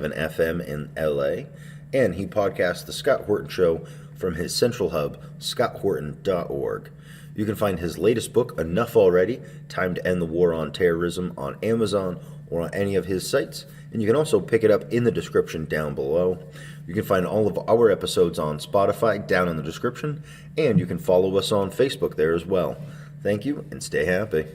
FM in LA, and he podcasts The Scott Horton Show from his central hub, scotthorton.org. You can find his latest book, Enough Already, Time to End the War on Terrorism, on Amazon or on any of his sites, and you can also pick it up in the description down below. You can find all of our episodes on Spotify down in the description, and you can follow us on Facebook there as well. Thank you, and stay happy.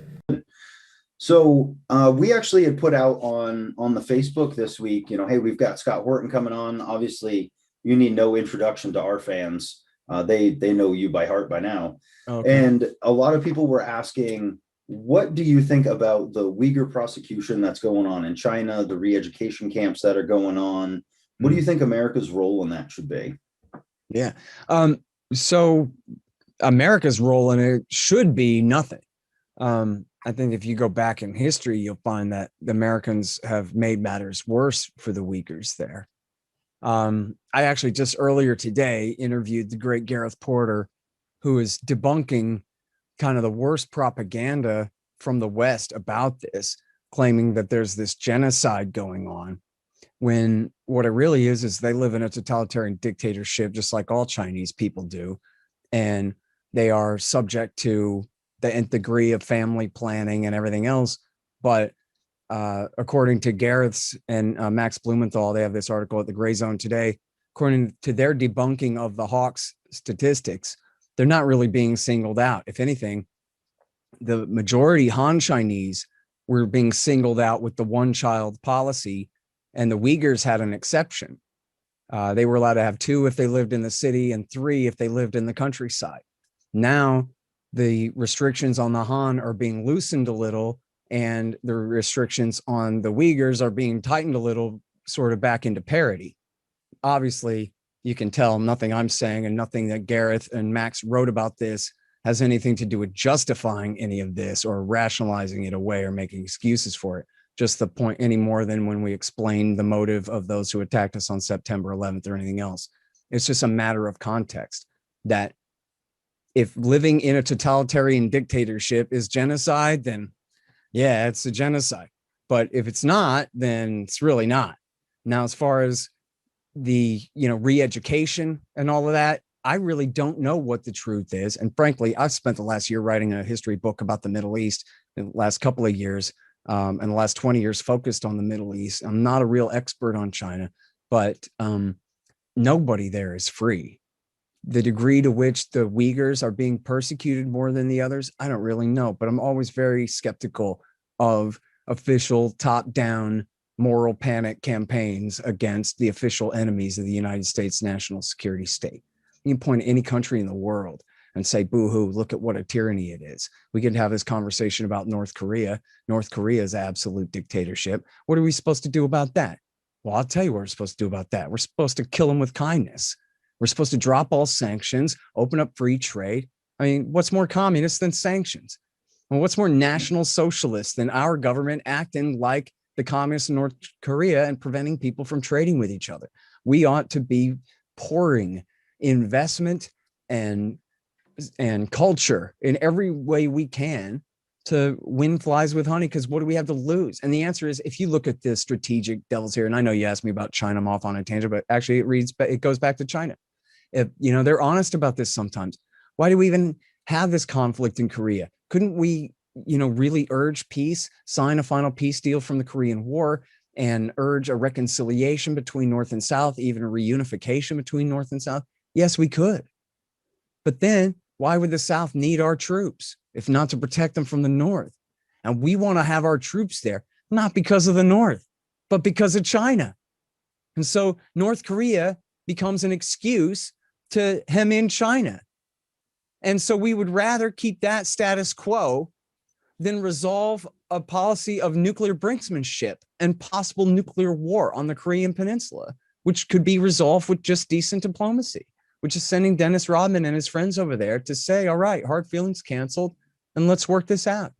So we actually had put out on the Facebook this week, hey, we've got Scott Horton coming on. Obviously, you need no introduction to our fans. They know you by heart by now. Okay. And a lot of people were asking, what do you think about the Uyghur prosecution that's going on in China, the re-education camps that are going on? What do you think America's role in that should be? Yeah. So America's role in it should be nothing. I think if you go back in history, you'll find that the Americans have made matters worse for the Uyghurs there. I actually just earlier today interviewed the great Gareth Porter, who is debunking kind of the worst propaganda from the West about this, claiming that there's this genocide going on, when what it really is they live in a totalitarian dictatorship, just like all Chinese people do. And they are subject to the nth degree of family planning and everything else. But according to Gareth's and Max Blumenthal, they have this article at the Gray Zone today, according to their debunking of the Hawks statistics, they're not really being singled out. If anything, the majority Han Chinese were being singled out with the one-child policy, and the Uyghurs had an exception. They were allowed to have 2 if they lived in the city and 3 if they lived in the countryside. Now, the restrictions on the Han are being loosened a little, and the restrictions on the Uyghurs are being tightened a little, sort of back into parity. Obviously, you can tell nothing I'm saying and nothing that Gareth and Max wrote about this has anything to do with justifying any of this or rationalizing it away or making excuses for it. Just the point any more than when we explained the motive of those who attacked us on September 11th or anything else. It's just a matter of context that if living in a totalitarian dictatorship is genocide, then yeah, it's a genocide. But if it's not, then it's really not. Now, as far as the, re-education and all of that, I really don't know what the truth is. And frankly, I've spent the last year writing a history book about the Middle East, in the last couple of years, and the last 20 years focused on the Middle East. I'm not a real expert on China, but nobody there is free. The degree to which the Uyghurs are being persecuted more than the others, I don't really know, but I'm always very skeptical of official top-down moral panic campaigns against the official enemies of the United States national security state. You can point to any country in the world and say, boo-hoo, look at what a tyranny it is. We could have this conversation about North Korea. North Korea is absolute dictatorship. What are we supposed to do about that? Well, I'll tell you what we're supposed to do about that. We're supposed to kill them with kindness. We're supposed to drop all sanctions, open up free trade. I mean, what's more communist than sanctions? And what's more national socialist than our government acting like the communists in North Korea and preventing people from trading with each other? We ought to be pouring investment and culture in every way we can to win flies with honey, because what do we have to lose? And the answer is, if you look at the strategic devils here, and I know you asked me about China, I'm off on a tangent, but actually it goes back to China. If they're honest about this sometimes. Why do we even have this conflict in Korea? Couldn't we, really urge peace, sign a final peace deal from the Korean War, and urge a reconciliation between North and South, even a reunification between North and South? Yes, we could. But then why would the South need our troops if not to protect them from the North? And we want to have our troops there, not because of the North, but because of China. And so North Korea becomes an excuse to hem in China. And so we would rather keep that status quo than resolve a policy of nuclear brinksmanship and possible nuclear war on the Korean Peninsula, which could be resolved with just decent diplomacy, which is sending Dennis Rodman and his friends over there to say, all right, hard feelings canceled, and let's work this out.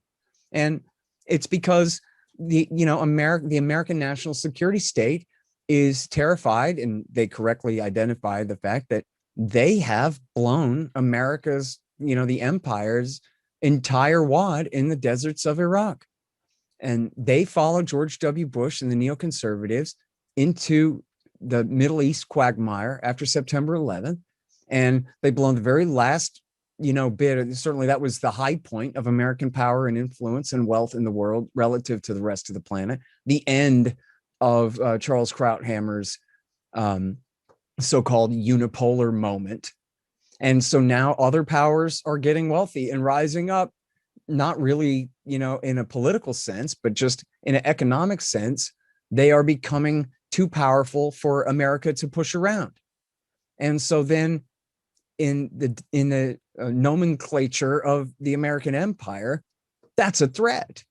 And it's because the American national security state is terrified, and they correctly identify the fact that they have blown America's, the empire's entire wad in the deserts of Iraq. And they follow George W. Bush and the neoconservatives into the Middle East quagmire after September 11th, and they've blown the very last, bit. Certainly that was the high point of American power and influence and wealth in the world relative to the rest of the planet. The end of Charles Krauthammer's so-called unipolar moment. And so now other powers are getting wealthy and rising up, not really, in a political sense, but just in an economic sense. They are becoming too powerful for America to push around. And so then in the nomenclature of the American empire, that's a threat.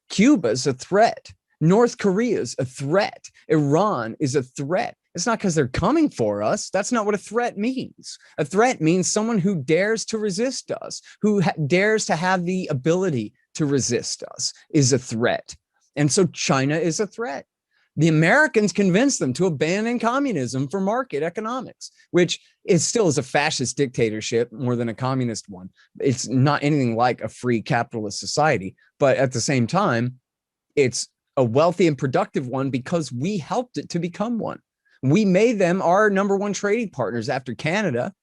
Cuba's a threat. North Korea's a threat. Iran is a threat. It's not because they're coming for us. That's not what a threat means. A threat means someone who dares to resist us, who dares to have the ability to resist us is a threat. And so China is a threat. The Americans convinced them to abandon communism for market economics, which is still is a fascist dictatorship more than a communist one. It's not anything like a free capitalist society, but at the same time, it's a wealthy and productive one because we helped it to become one. We made them our number one trading partners after Canada.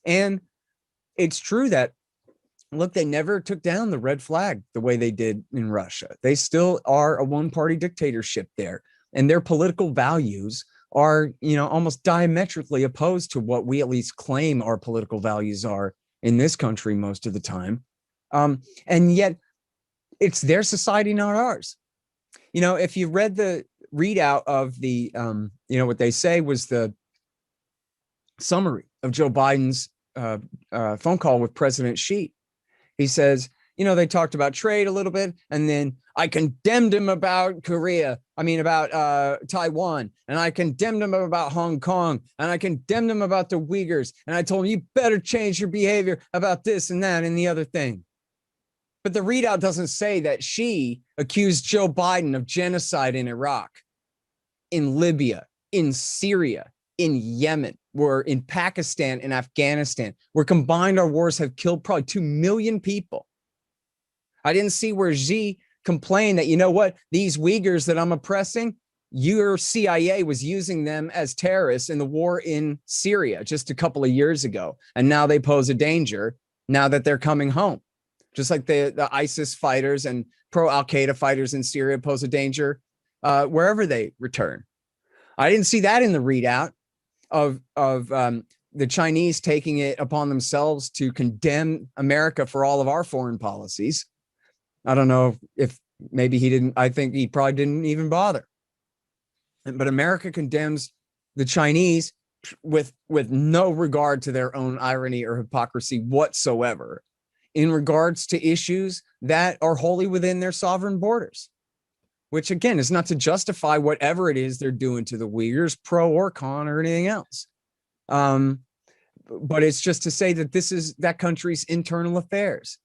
And it's true that, look, they never took down the red flag the way they did in Russia. They still are a one-party dictatorship there. And their political values are, almost diametrically opposed to what we at least claim our political values are in this country most of the time. And yet it's their society, not ours. If you read the readout of the, what they say was the summary of Joe Biden's phone call with President Xi, he says, they talked about trade a little bit, and then I condemned him about Taiwan, and I condemned him about Hong Kong, and I condemned him about the Uyghurs, and I told him, you better change your behavior about this and that and the other thing. But the readout doesn't say that Xi accused Joe Biden of genocide in Iraq, in Libya, in Syria, in Yemen, or in Pakistan and Afghanistan, where combined our wars have killed probably 2 million people. I didn't see where Xi complained that, these Uyghurs that I'm oppressing, your CIA was using them as terrorists in the war in Syria just a couple of years ago. And now they pose a danger now that they're coming home. Just like the ISIS fighters and pro-Al-Qaeda fighters in Syria pose a danger wherever they return. I didn't see that in the readout of the Chinese taking it upon themselves to condemn America for all of our foreign policies. I don't know if maybe he didn't. I think he probably didn't even bother. But America condemns the Chinese with no regard to their own irony or hypocrisy whatsoever in regards to issues that are wholly within their sovereign borders, which again is not to justify whatever it is they're doing to the Uyghurs, pro or con or anything else. But it's just to say that this is that country's internal affairs.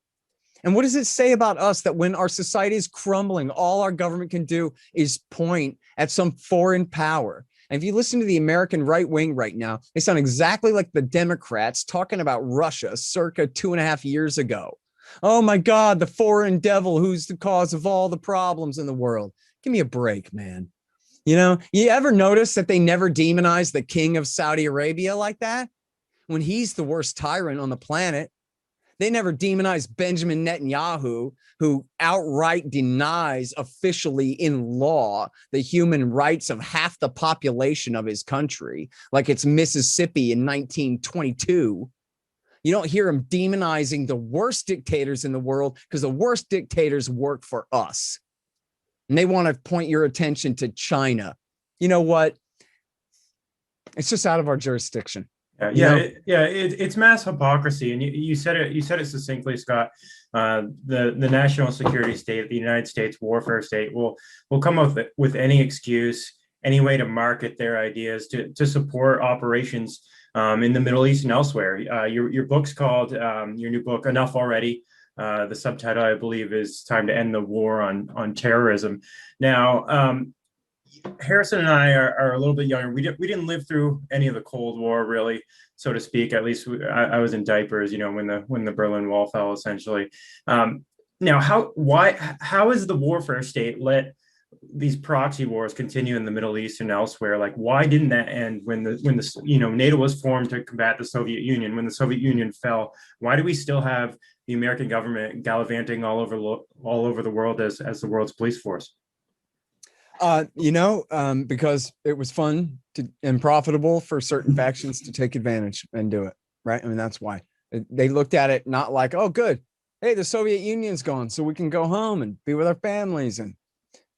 And what does it say about us that when our society is crumbling, all our government can do is point at some foreign power? And if you listen to the American right wing right now, they sound exactly like the Democrats talking about Russia circa 2.5 years ago. Oh my God, the foreign devil who's the cause of all the problems in the world. Give me a break, man. You ever notice that they never demonize the king of Saudi Arabia like that? When he's the worst tyrant on the planet. They never demonize Benjamin Netanyahu, who outright denies officially in law the human rights of half the population of his country, like it's Mississippi in 1922. You don't hear him demonizing the worst dictators in the world because the worst dictators work for us. And they want to point your attention to China. You know what? It's just out of our jurisdiction. It's mass hypocrisy, and you said it. You said it succinctly, Scott. The national security state, the United States warfare state, will come up with any excuse, any way to market their ideas to support operations in the Middle East and elsewhere. Your book's called your new book, Enough Already. The subtitle, I believe, is Time to End the War on Terrorism. Now, Harrison and I are a little bit younger. We didn't live through any of the Cold War, really, so to speak. At least I was in diapers, when the Berlin Wall fell, essentially. Now, how is the warfare state let these proxy wars continue in the Middle East and elsewhere. Like, why didn't that end when the NATO was formed to combat the Soviet Union? When the Soviet Union fell, why do we still have the American government gallivanting all over the world as the world's police force? Because it was fun and profitable for certain factions to take advantage and do it, right? I mean, that's why they looked at it not like, oh, good, hey, the Soviet Union's gone, so we can go home and be with our families and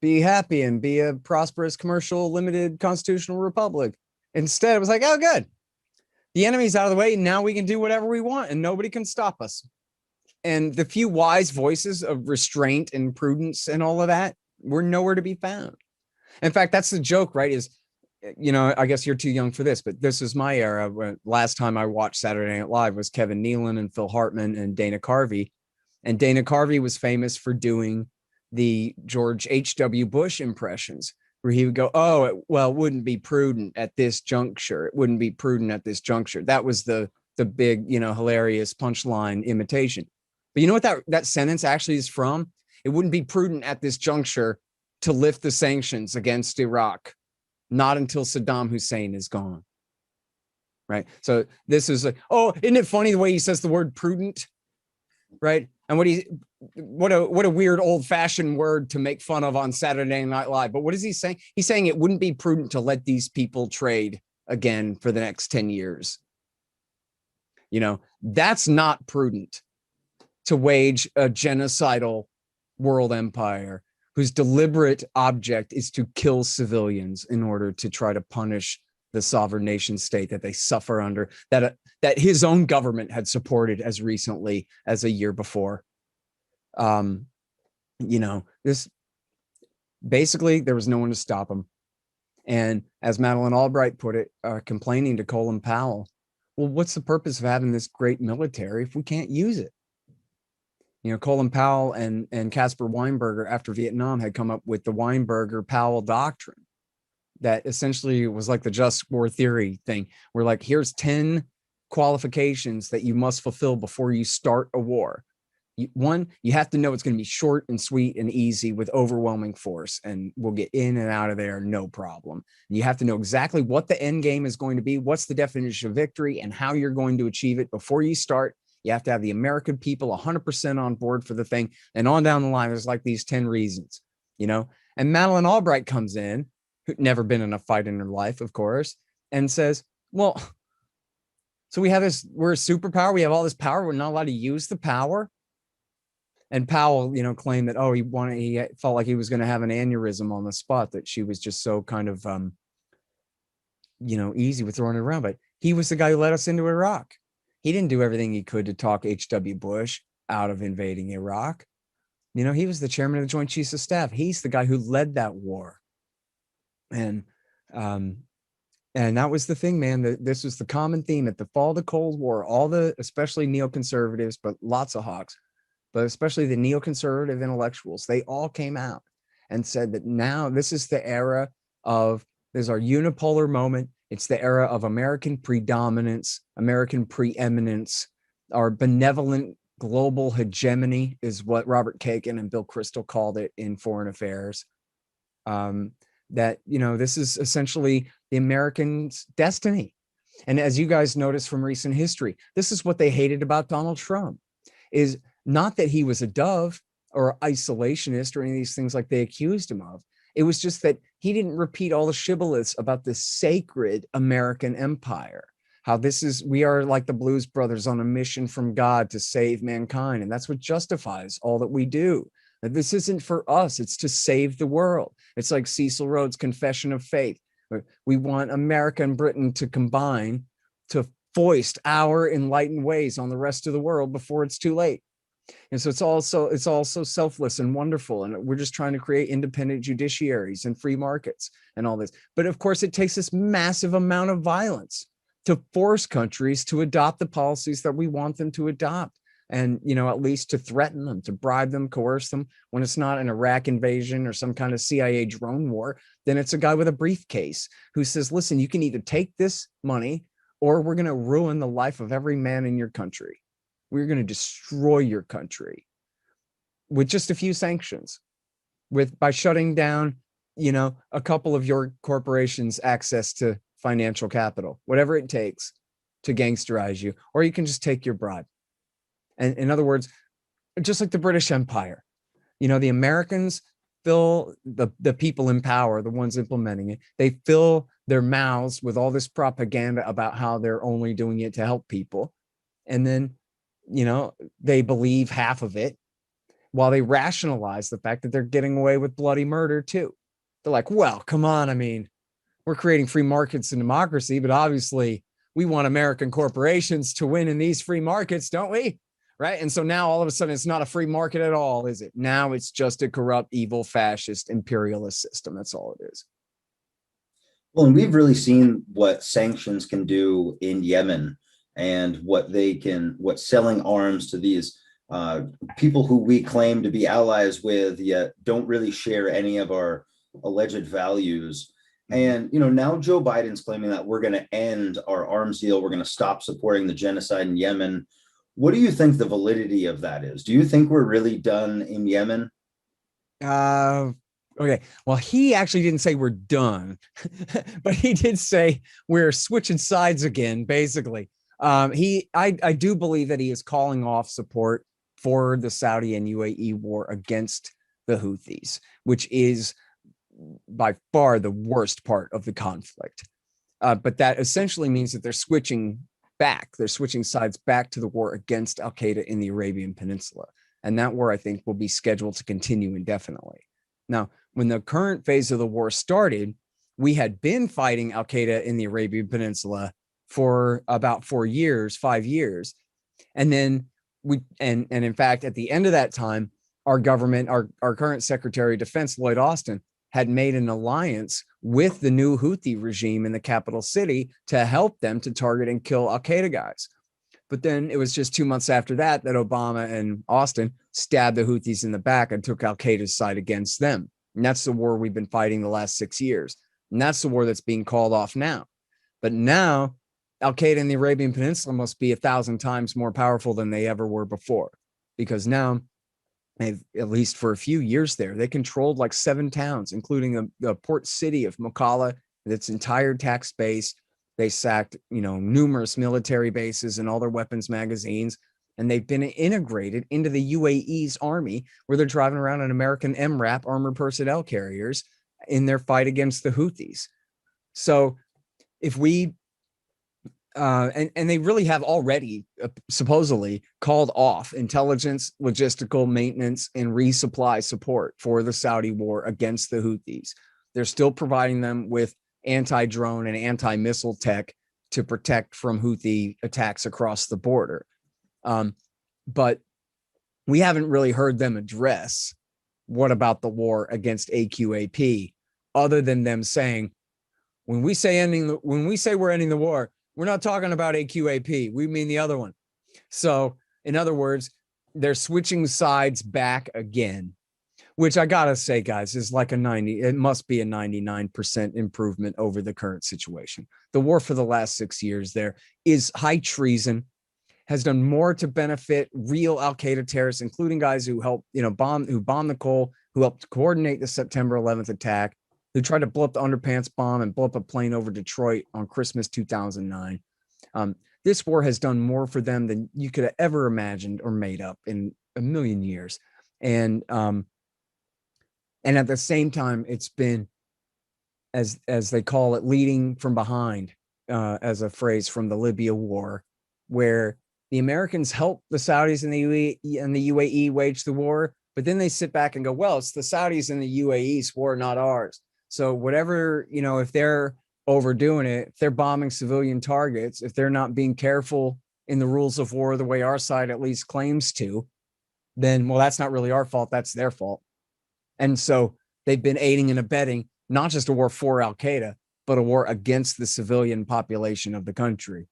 be happy and be a prosperous, commercial, limited constitutional republic. Instead, it was like, oh, good, the enemy's out of the way. Now we can do whatever we want and nobody can stop us. And the few wise voices of restraint and prudence and all of that were nowhere to be found. In fact, that's the joke, right? Is, I guess you're too young for this, but this is my era. Last time I watched Saturday Night Live was Kevin Nealon and Phil Hartman and Dana Carvey. And Dana Carvey was famous for doing the George H.W. Bush impressions, where he would go, oh, it wouldn't be prudent at this juncture. It wouldn't be prudent at this juncture. That was the big, hilarious punchline imitation. But you know what that sentence actually is from? It wouldn't be prudent at this juncture to lift the sanctions against Iraq, not until Saddam Hussein is gone. Right. So this is like, oh, isn't it funny the way he says the word prudent? Right. And what a weird old fashioned word to make fun of on Saturday Night Live. But what is he saying? He's saying it wouldn't be prudent to let these people trade again for the next 10 years. That's not prudent to wage a genocidal world empire whose deliberate object is to kill civilians in order to try to punish the sovereign nation state that they suffer under, that his own government had supported as recently as a year before. This basically, there was no one to stop him. And as Madeleine Albright put it, complaining to Colin Powell, well, what's the purpose of having this great military if we can't use it? Colin Powell and Caspar Weinberger after Vietnam had come up with the Weinberger-Powell doctrine that essentially was like the just war theory thing. We're like, here's 10 qualifications that you must fulfill before you start a war. One, you have to know it's going to be short and sweet and easy with overwhelming force, and we'll get in and out of there, no problem. You have to know exactly what the end game is going to be, what's the definition of victory, and how you're going to achieve it before you start. You have to have the American people 100% on board for the thing. And on down the line, there's like these 10 reasons, And Madeleine Albright comes in, who'd never been in a fight in her life, of course, and says, well, so we're a superpower. We have all this power. We're not allowed to use the power. And Powell, claimed that, he felt like he was going to have an aneurysm on the spot, that she was just so kind of, easy with throwing it around. But he was the guy who led us into Iraq. He didn't do everything he could to talk H.W. Bush out of invading Iraq. He was the chairman of the Joint Chiefs of Staff. He's the guy who led that war. And that was the thing, man. This was the common theme at the fall of the Cold War. Especially neoconservatives, but lots of hawks, but especially the neoconservative intellectuals, they all came out and said that now this is the era there's our unipolar moment. It's the era of American predominance, American preeminence. Our benevolent global hegemony is what Robert Kagan and Bill Kristol called it in Foreign Affairs. This is essentially the Americans' destiny. And as you guys notice from recent history, this is what they hated about Donald Trump, is not that he was a dove or isolationist or any of these things like they accused him of. It was just that he didn't repeat all the shibboleths about the sacred American empire, how we are like the Blues Brothers on a mission from God to save mankind. And that's what justifies all that we do. That this isn't for us, it's to save the world. It's like Cecil Rhodes' Confession of Faith. We want America and Britain to combine to foist our enlightened ways on the rest of the world before it's too late. And so it's also selfless and wonderful. And we're just trying to create independent judiciaries and free markets and all this. But of course, it takes this massive amount of violence to force countries to adopt the policies that we want them to adopt. And, at least to threaten them, to bribe them, coerce them. When it's not an Iraq invasion or some kind of CIA drone war, then it's a guy with a briefcase who says, listen, you can either take this money or we're going to ruin the life of every man in your country. We're going to destroy your country with just a few sanctions, by shutting down a couple of your corporations access to financial capital, whatever it takes to gangsterize you, or you can just take your bribe. And in other words, just like the British Empire, the Americans fill the people in power, the ones implementing it, they fill their mouths with all this propaganda about how they're only doing it to help people. And then, they believe half of it while they rationalize the fact that they're getting away with bloody murder too. They're like, well, come on. I mean, we're creating free markets and democracy, but obviously we want American corporations to win in these free markets, don't we? Right. And so now all of a sudden it's not a free market at all, is it? Now it's just a corrupt, evil, fascist, imperialist system. That's all it is. Well, and we've really seen what sanctions can do in Yemen, and what selling arms to these people who we claim to be allies with, yet don't really share any of our alleged values. And, now Joe Biden's claiming that we're going to end our arms deal. We're going to stop supporting the genocide in Yemen. What do you think the validity of that is? Do you think we're really done in Yemen? Okay. Well, he actually didn't say we're done, but he did say we're switching sides again, basically. I do believe that he is calling off support for the Saudi and UAE war against the Houthis, which is by far the worst part of the conflict. But that essentially means that they're switching sides back to the war against Al-Qaeda in the Arabian Peninsula. And that war, I think, will be scheduled to continue indefinitely. Now, when the current phase of the war started, we had been fighting Al-Qaeda in the Arabian Peninsula for about 5 years. And then and in fact, at the end of that time, our government, our current Secretary of Defense, Lloyd Austin, had made an alliance with the new Houthi regime in the capital city to help them to target and kill Al-Qaeda guys. But then it was just 2 months after that Obama and Austin stabbed the Houthis in the back and took Al-Qaeda's side against them. And that's the war we've been fighting the last 6 years. And that's the war that's being called off now. But now Al-Qaeda in the Arabian Peninsula must be 1,000 times more powerful than they ever were before, because now, at least for a few years there, they controlled like 7 towns, including the port city of Mokalla, its entire tax base. They sacked, numerous military bases and all their weapons magazines, and they've been integrated into the UAE's army, where they're driving around in American MRAP armored personnel carriers in their fight against the Houthis. So if we and they really have already supposedly called off intelligence, logistical, maintenance, and resupply support for the Saudi war against the Houthis. They're still providing them with anti-drone and anti-missile tech to protect from Houthi attacks across the border. But we haven't really heard them address what about the war against AQAP, other than them saying, when we say we're ending the war, we're not talking about AQAP. We mean the other one. So, in other words, they're switching sides back again, which I gotta say, guys, is like it must be a 99% improvement over the current situation. The war for the last 6 years there is high treason, has done more to benefit real Al-Qaeda terrorists, including guys who helped, bombed the Cole, who helped coordinate the September 11th attack, who tried to blow up the underpants bomb and blow up a plane over Detroit on Christmas 2009. This war has done more for them than you could have ever imagined or made up in a million years. And at the same time, it's been, as they call it, leading from behind, as a phrase from the Libya war, where the Americans helped the Saudis and the UAE wage the war, but then they sit back and go, well, it's the Saudis and the UAE's war, not ours. So whatever, if they're overdoing it, if they're bombing civilian targets, if they're not being careful in the rules of war the way our side at least claims to, then, well, that's not really our fault. That's their fault. And so they've been aiding and abetting not just a war for Al-Qaeda, but a war against the civilian population of the country.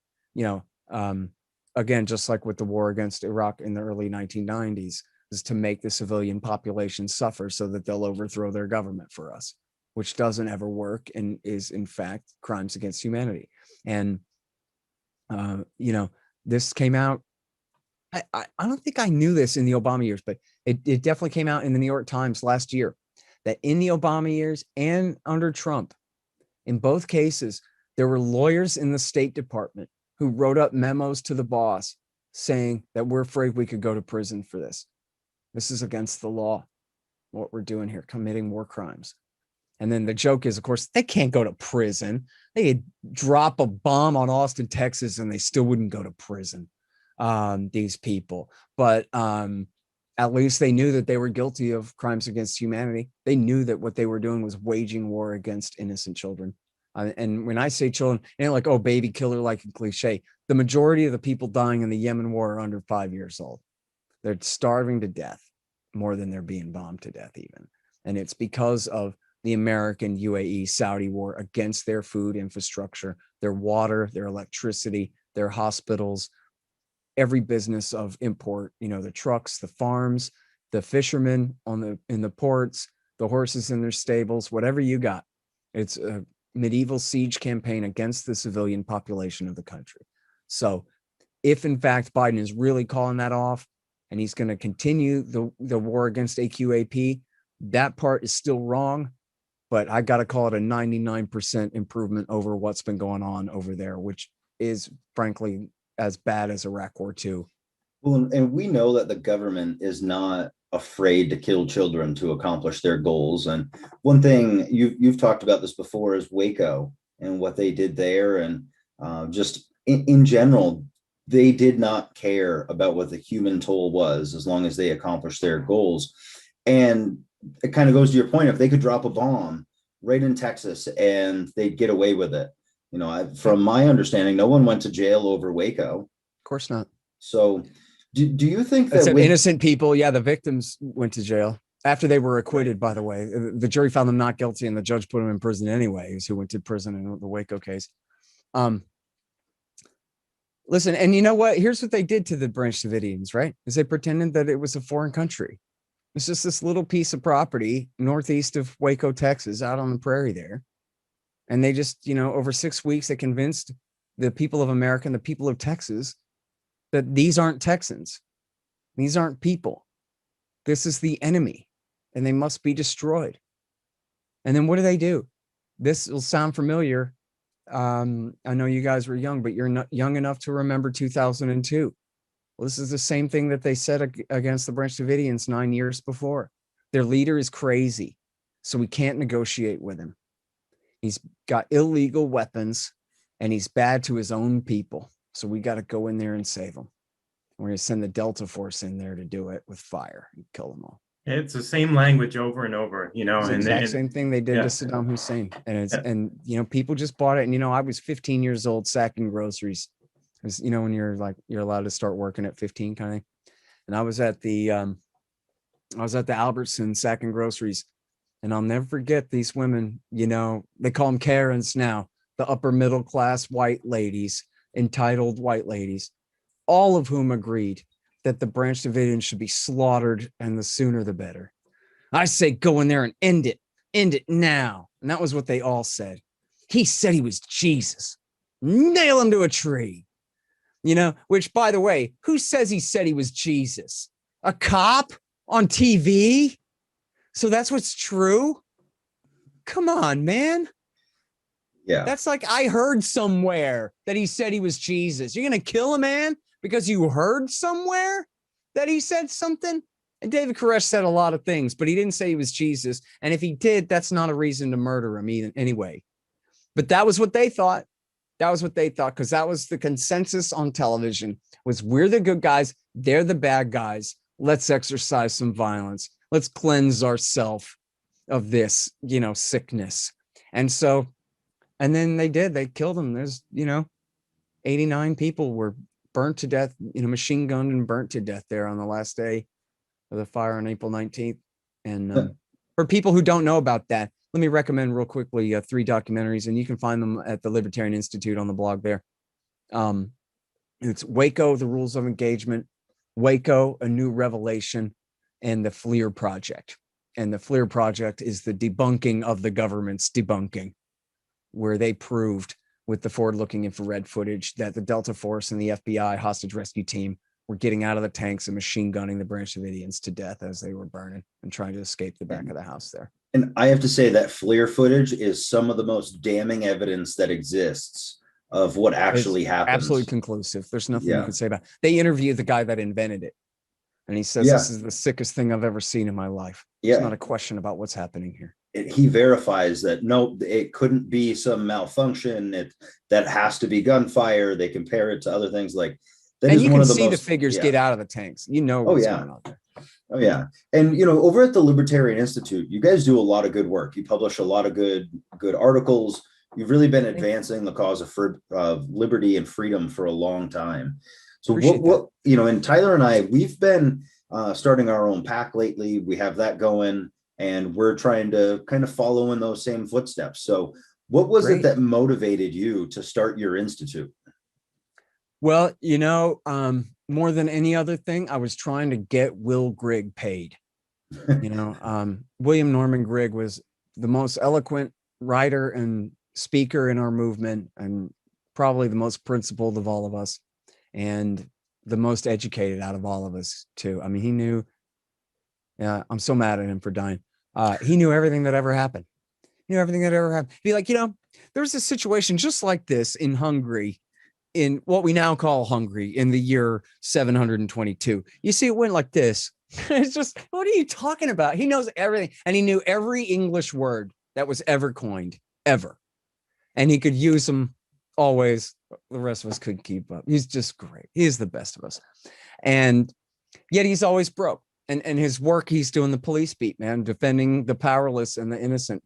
Again, just like with the war against Iraq in the early 1990s, is to make the civilian population suffer so that they'll overthrow their government for us, which doesn't ever work and is in fact crimes against humanity. And, this came out, I don't think I knew this in the Obama years, but it definitely came out in the New York Times last year that in the Obama years and under Trump, in both cases, there were lawyers in the State Department who wrote up memos to the boss saying that we're afraid we could go to prison for this. This is against the law, what we're doing here, committing war crimes. And then the joke is, of course, they can't go to prison. They could drop a bomb on Austin, Texas, and they still wouldn't go to prison, these people. But at least they knew that they were guilty of crimes against humanity. They knew that what they were doing was waging war against innocent children. And when I say children, it ain't like, oh, baby killer, like a cliche. The majority of the people dying in the Yemen war are under 5 years old. They're starving to death more than they're being bombed to death even. And it's because of the American UAE Saudi war against their food infrastructure, their water, their electricity, their hospitals, every business of import, the trucks, the farms, the fishermen in the ports, the horses in their stables, whatever you got. It's a medieval siege campaign against the civilian population of the country. So if in fact Biden is really calling that off and he's going to continue the war against AQAP, that part is still wrong, but I got to call it a 99% improvement over what's been going on over there, which is frankly as bad as Iraq War II. Well, and we know that the government is not afraid to kill children to accomplish their goals. And one thing you've talked about this before is Waco and what they did there. And just in general, they did not care about what the human toll was as long as they accomplished their goals. And it kind of goes to your point, if they could drop a bomb right in Texas and they'd get away with it. From my understanding, no one went to jail over Waco. Of course not. So do you think that except innocent people? Yeah, the victims went to jail after they were acquitted, by the way. The jury found them not guilty and the judge put them in prison anyways, who went to prison in the Waco case. Listen, and you know what? Here's what they did to the Branch Davidians, right? Is they pretended that it was a foreign country. It's just this little piece of property northeast of Waco, Texas, out on the prairie there. And they just, over 6 weeks, they convinced the people of America and the people of Texas that these aren't Texans. These aren't people. This is the enemy, and they must be destroyed. And then what do? This will sound familiar. I know you guys were young, but you're not young enough to remember 2002. Well, this is the same thing that they said against the Branch Davidians 9 years before. Their leader is crazy, so we can't negotiate with him. He's got illegal weapons, and he's bad to his own people. So we got to go in there and save them. We're going to send the Delta Force in there to do it with fire and kill them all. It's the same language over and over, It's the exact same thing they did to Saddam Hussein. And people just bought it. And, I was 15 years old sacking groceries. It was, when you're allowed to start working at 15 kind of thing. And I was at the Albertson sacking groceries. And I'll never forget these women, they call them Karens now, the upper middle class white ladies, entitled white ladies, all of whom agreed that the Branch Davidians should be slaughtered, and the sooner the better. I say go in there and end it now. And that was what they all said. He said he was Jesus. Nail him to a tree. Which, by the way, who says he said he was Jesus? A cop on TV? So that's what's true? Come on, man. Yeah. That's like I heard somewhere that he said he was Jesus. You're going to kill a man because you heard somewhere that he said something? And David Koresh said a lot of things, but he didn't say he was Jesus. And if he did, that's not a reason to murder him either, anyway. But that was what they thought. Because that was the consensus on television, was we're the good guys, they're the bad guys. Let's exercise some violence. Let's cleanse ourselves of this, sickness. And then they did. They killed him. There's, 89 people were burnt to death, machine gunned and burnt to death there on the last day of the fire on April 19th. And for people who don't know about that, let me recommend real quickly 3 documentaries, and you can find them at the Libertarian Institute on the blog there. It's Waco, The Rules of Engagement, Waco, A New Revelation, and the FLIR Project. And the FLIR Project is the debunking of the government's debunking, where they proved with the forward-looking infrared footage that the Delta Force and the FBI hostage rescue team were getting out of the tanks and machine gunning the Branch Davidians to death as they were burning and trying to escape the back of the house there. And I have to say that FLIR footage is some of the most damning evidence that exists of what actually happens. Absolutely conclusive. There's nothing you Yeah. can say about it. They interviewed the guy that invented it, and he says, Yeah. this is the sickest thing I've ever seen in my life. Yeah. It's not a question about what's happening here. He verifies that no, it couldn't be some malfunction. That has to be gunfire. They compare it to other things like that. And is you one can of the see most, the figures yeah. get out of the tanks. You know what's going on there. Oh yeah. And over at the Libertarian Institute, you guys do a lot of good work. You publish a lot of good articles. You've really been advancing the cause of liberty and freedom for a long time. So what and Tyler and I, we've been starting our own PAC lately. We have that going, and we're trying to kind of follow in those same footsteps. So what was it that motivated you to start your institute? Well, more than any other thing, I was trying to get Will Grigg paid. William Norman Grigg was the most eloquent writer and speaker in our movement, and probably the most principled of all of us, and the most educated out of all of us too. I mean, he knew, I'm so mad at him for dying. He knew everything that ever happened. He knew everything that ever happened. Be like, there's a situation just like this in Hungary, in what we now call Hungary, in the year 722. You see, it went like this. It's just, what are you talking about? He knows everything. And he knew every English word that was ever coined, ever. And he could use them always. The rest of us couldn't keep up. He's just great. He's the best of us. And yet he's always broke. And his work, he's doing the police beat, man, defending the powerless and the innocent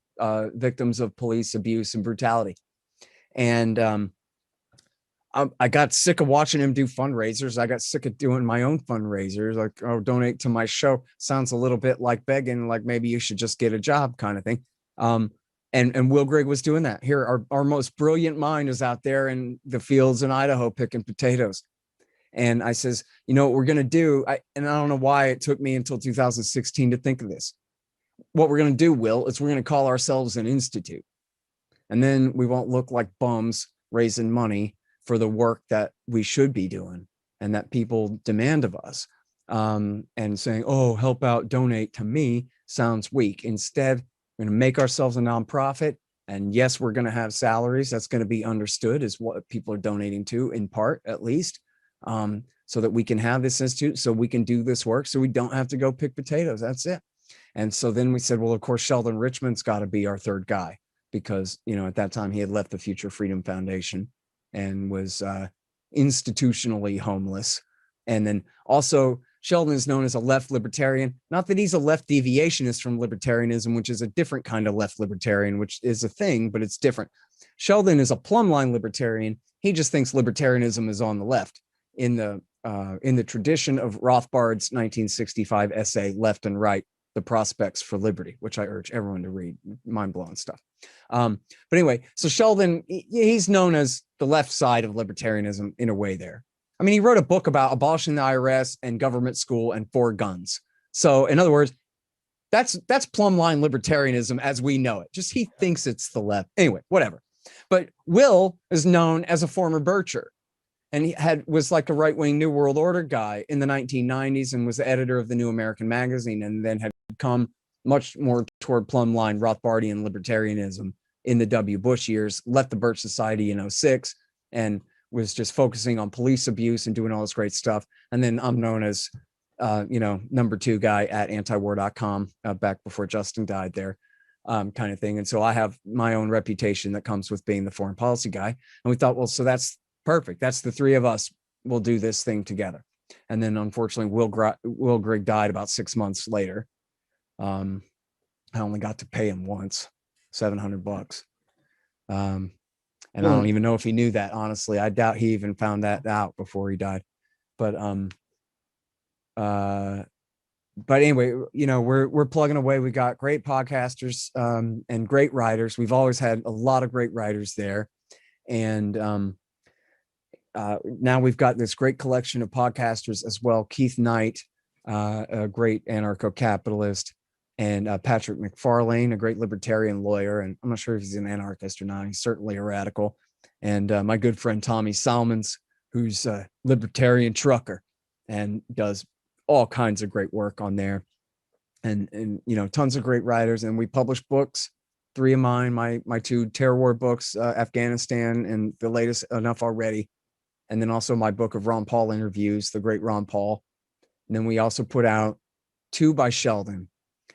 victims of police abuse and brutality. And I got sick of watching him do fundraisers. I got sick of doing my own fundraisers, like, oh, donate to my show. Sounds a little bit like begging, like maybe you should just get a job kind of thing. And Will Grigg was doing that. Here, our most brilliant mind is out there in the fields in Idaho picking potatoes. And I says, what we're going to do, and I don't know why it took me until 2016 to think of this. What we're going to do, Will, is we're going to call ourselves an institute. And then we won't look like bums raising money for the work that we should be doing and that people demand of us. And saying, oh, help out, donate to me sounds weak. Instead, we're going to make ourselves a nonprofit. And yes, we're going to have salaries. That's going to be understood as what people are donating to, in part, at least, so that we can have this institute, so we can do this work, so we don't have to go pick potatoes. That's it. And so then we said, well, of course, Sheldon Richman's got to be our third guy, because, at that time he had left the Future Freedom Foundation and was institutionally homeless. And then also Sheldon is known as a left libertarian. Not that he's a left deviationist from libertarianism, which is a different kind of left libertarian, which is a thing, but it's different. Sheldon is a plumb line libertarian. He just thinks libertarianism is on the left in the tradition of Rothbard's 1965 essay, Left and Right, The Prospects for Liberty, which I urge everyone to read. Mind-blowing stuff. But anyway, so Sheldon, he's known as the left side of libertarianism in a way there. I mean, he wrote a book about abolishing the IRS and government school and 4 guns. So in other words, that's plumb line libertarianism as we know it. Just he thinks it's the left. Anyway, whatever. But Will is known as a former Bircher, and he was like a right-wing New World Order guy in the 1990s and was the editor of the New American Magazine, and then had come much more toward plumb line Rothbardian libertarianism in the W. Bush years, left the Birch Society in 2006 and was just focusing on police abuse and doing all this great stuff. And then I'm known as, number 2 guy at antiwar.com back before Justin died there, kind of thing. And so I have my own reputation that comes with being the foreign policy guy. And we thought, well, so that's perfect. That's the 3 of us will do this thing together. And then unfortunately, Will Grigg died about 6 months later. I only got to pay him once, $700. And I don't even know if he knew that, honestly. I doubt he even found that out before he died. But anyway, we're plugging away. We got great podcasters and great writers. We've always had a lot of great writers there. And now we've got this great collection of podcasters as well. Keith Knight, a great anarcho-capitalist, and Patrick McFarlane, a great libertarian lawyer. And I'm not sure if he's an anarchist or not. He's certainly a radical. And my good friend Tommy Salmons, who's a libertarian trucker and does all kinds of great work on there. and tons of great writers. And we publish books, 3 of mine, my 2 terror war books, Afghanistan, and the latest Enough Already. And then also my book of Ron Paul interviews, The Great Ron Paul. And then we also put out 2 by Sheldon.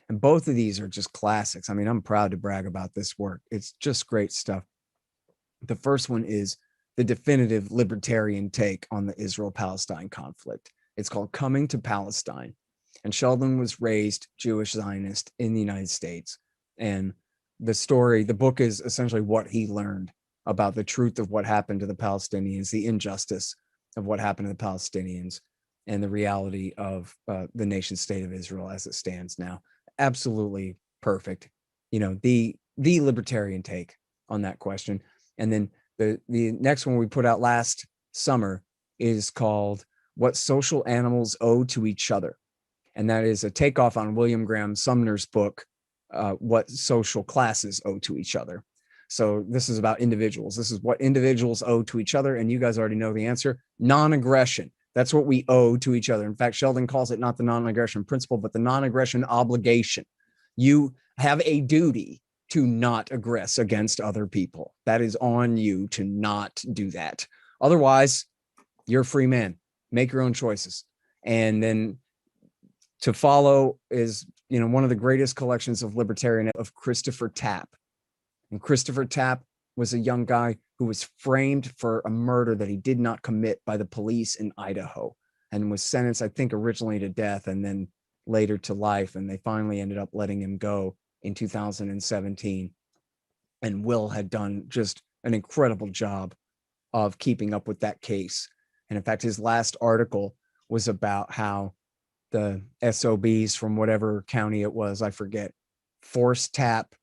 And both of these are just classics. I mean, I'm proud to brag about this work. It's just great stuff. The first one is the definitive libertarian take on the Israel-Palestine conflict. It's called Coming to Palestine. And Sheldon was raised Jewish Zionist in the United States. And the book is essentially what he learned about the truth of what happened to the Palestinians, the injustice of what happened to the Palestinians, and the reality of the nation state of Israel as it stands now. Absolutely perfect. The libertarian take on that question. And then the next one we put out last summer is called What Social Animals Owe to Each Other. And that is a takeoff on William Graham Sumner's book, What Social Classes Owe to Each Other. So this is about individuals. This is what individuals owe to each other. And you guys already know the answer: non-aggression. That's what we owe to each other. In fact, Sheldon calls it not the non-aggression principle, but the non-aggression obligation. You have a duty to not aggress against other people. That is on you to not do that. Otherwise, you're a free man. Make your own choices. And then to follow is, one of the greatest collections of libertarian of Christopher Tapp. And Christopher Tapp was a young guy who was framed for a murder that he did not commit by the police in Idaho, and was sentenced, I think, originally to death and then later to life. And they finally ended up letting him go in 2017. And Will had done just an incredible job of keeping up with that case. And in fact, his last article was about how the SOBs from whatever county it was, I forget, forced Tapp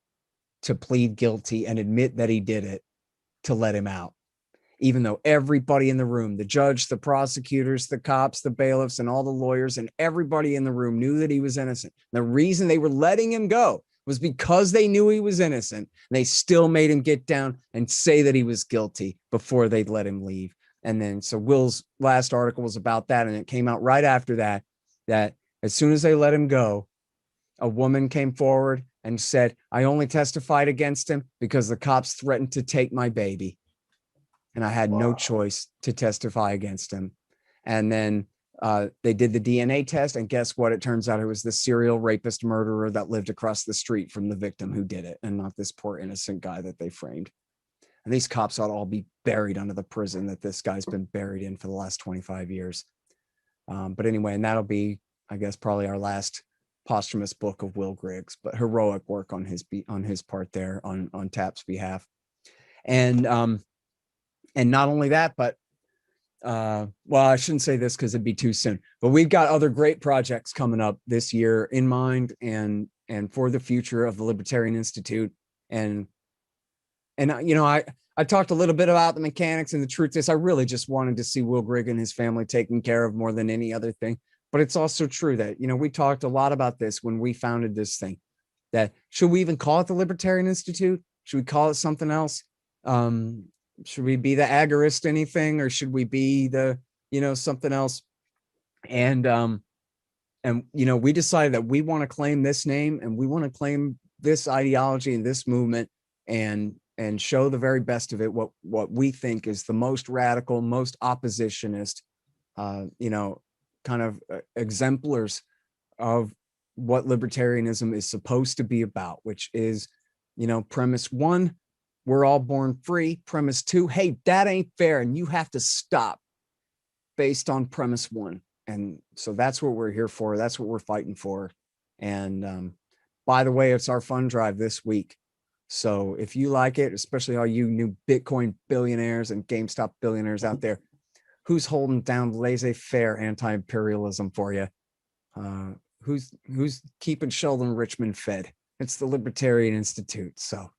to plead guilty and admit that he did it to let him out, even though everybody in the room, the judge, the prosecutors, the cops, the bailiffs, and all the lawyers, and everybody in the room knew that he was innocent. The reason they were letting him go was because they knew he was innocent. They still made him get down and say that he was guilty before they'd let him leave. And then, so Will's last article was about that. And it came out right after that, that as soon as they let him go, a woman came forward and said, I only testified against him because the cops threatened to take my baby. And I had no choice to testify against him. And then they did the DNA test. And guess what? It turns out it was the serial rapist murderer that lived across the street from the victim who did it, and not this poor innocent guy that they framed. And these cops ought to all be buried under the prison that this guy's been buried in for the last 25 years. But anyway, and that'll be, I guess, probably our last posthumous book of Will Griggs, but heroic work on his part there on Tapp's behalf. And not only that, but well, I shouldn't say this because it'd be too soon, but we've got other great projects coming up this year in mind and for the future of the Libertarian Institute. And I talked a little bit about the mechanics, and the truth is I really just wanted to see Will Grigg and his family taken care of more than any other thing. But it's also true that, we talked a lot about this when we founded this thing, that should we even call it the Libertarian Institute? Should we call it something else? Should we be the agorist anything, or should we be the, something else? And we decided that we want to claim this name, and we want to claim this ideology and this movement, and show the very best of it, what we think is the most radical, most oppositionist, kind of exemplars of what libertarianism is supposed to be about, which is, premise 1, we're all born free. Premise 2, hey, that ain't fair, and you have to stop, based on premise 1. And so that's what we're here for. That's what we're fighting for. And by the way, it's our fund drive this week. So if you like it, especially all you new Bitcoin billionaires and GameStop billionaires out there, who's holding down laissez-faire anti-imperialism for you? Who's keeping Sheldon Richman fed? It's the Libertarian Institute. So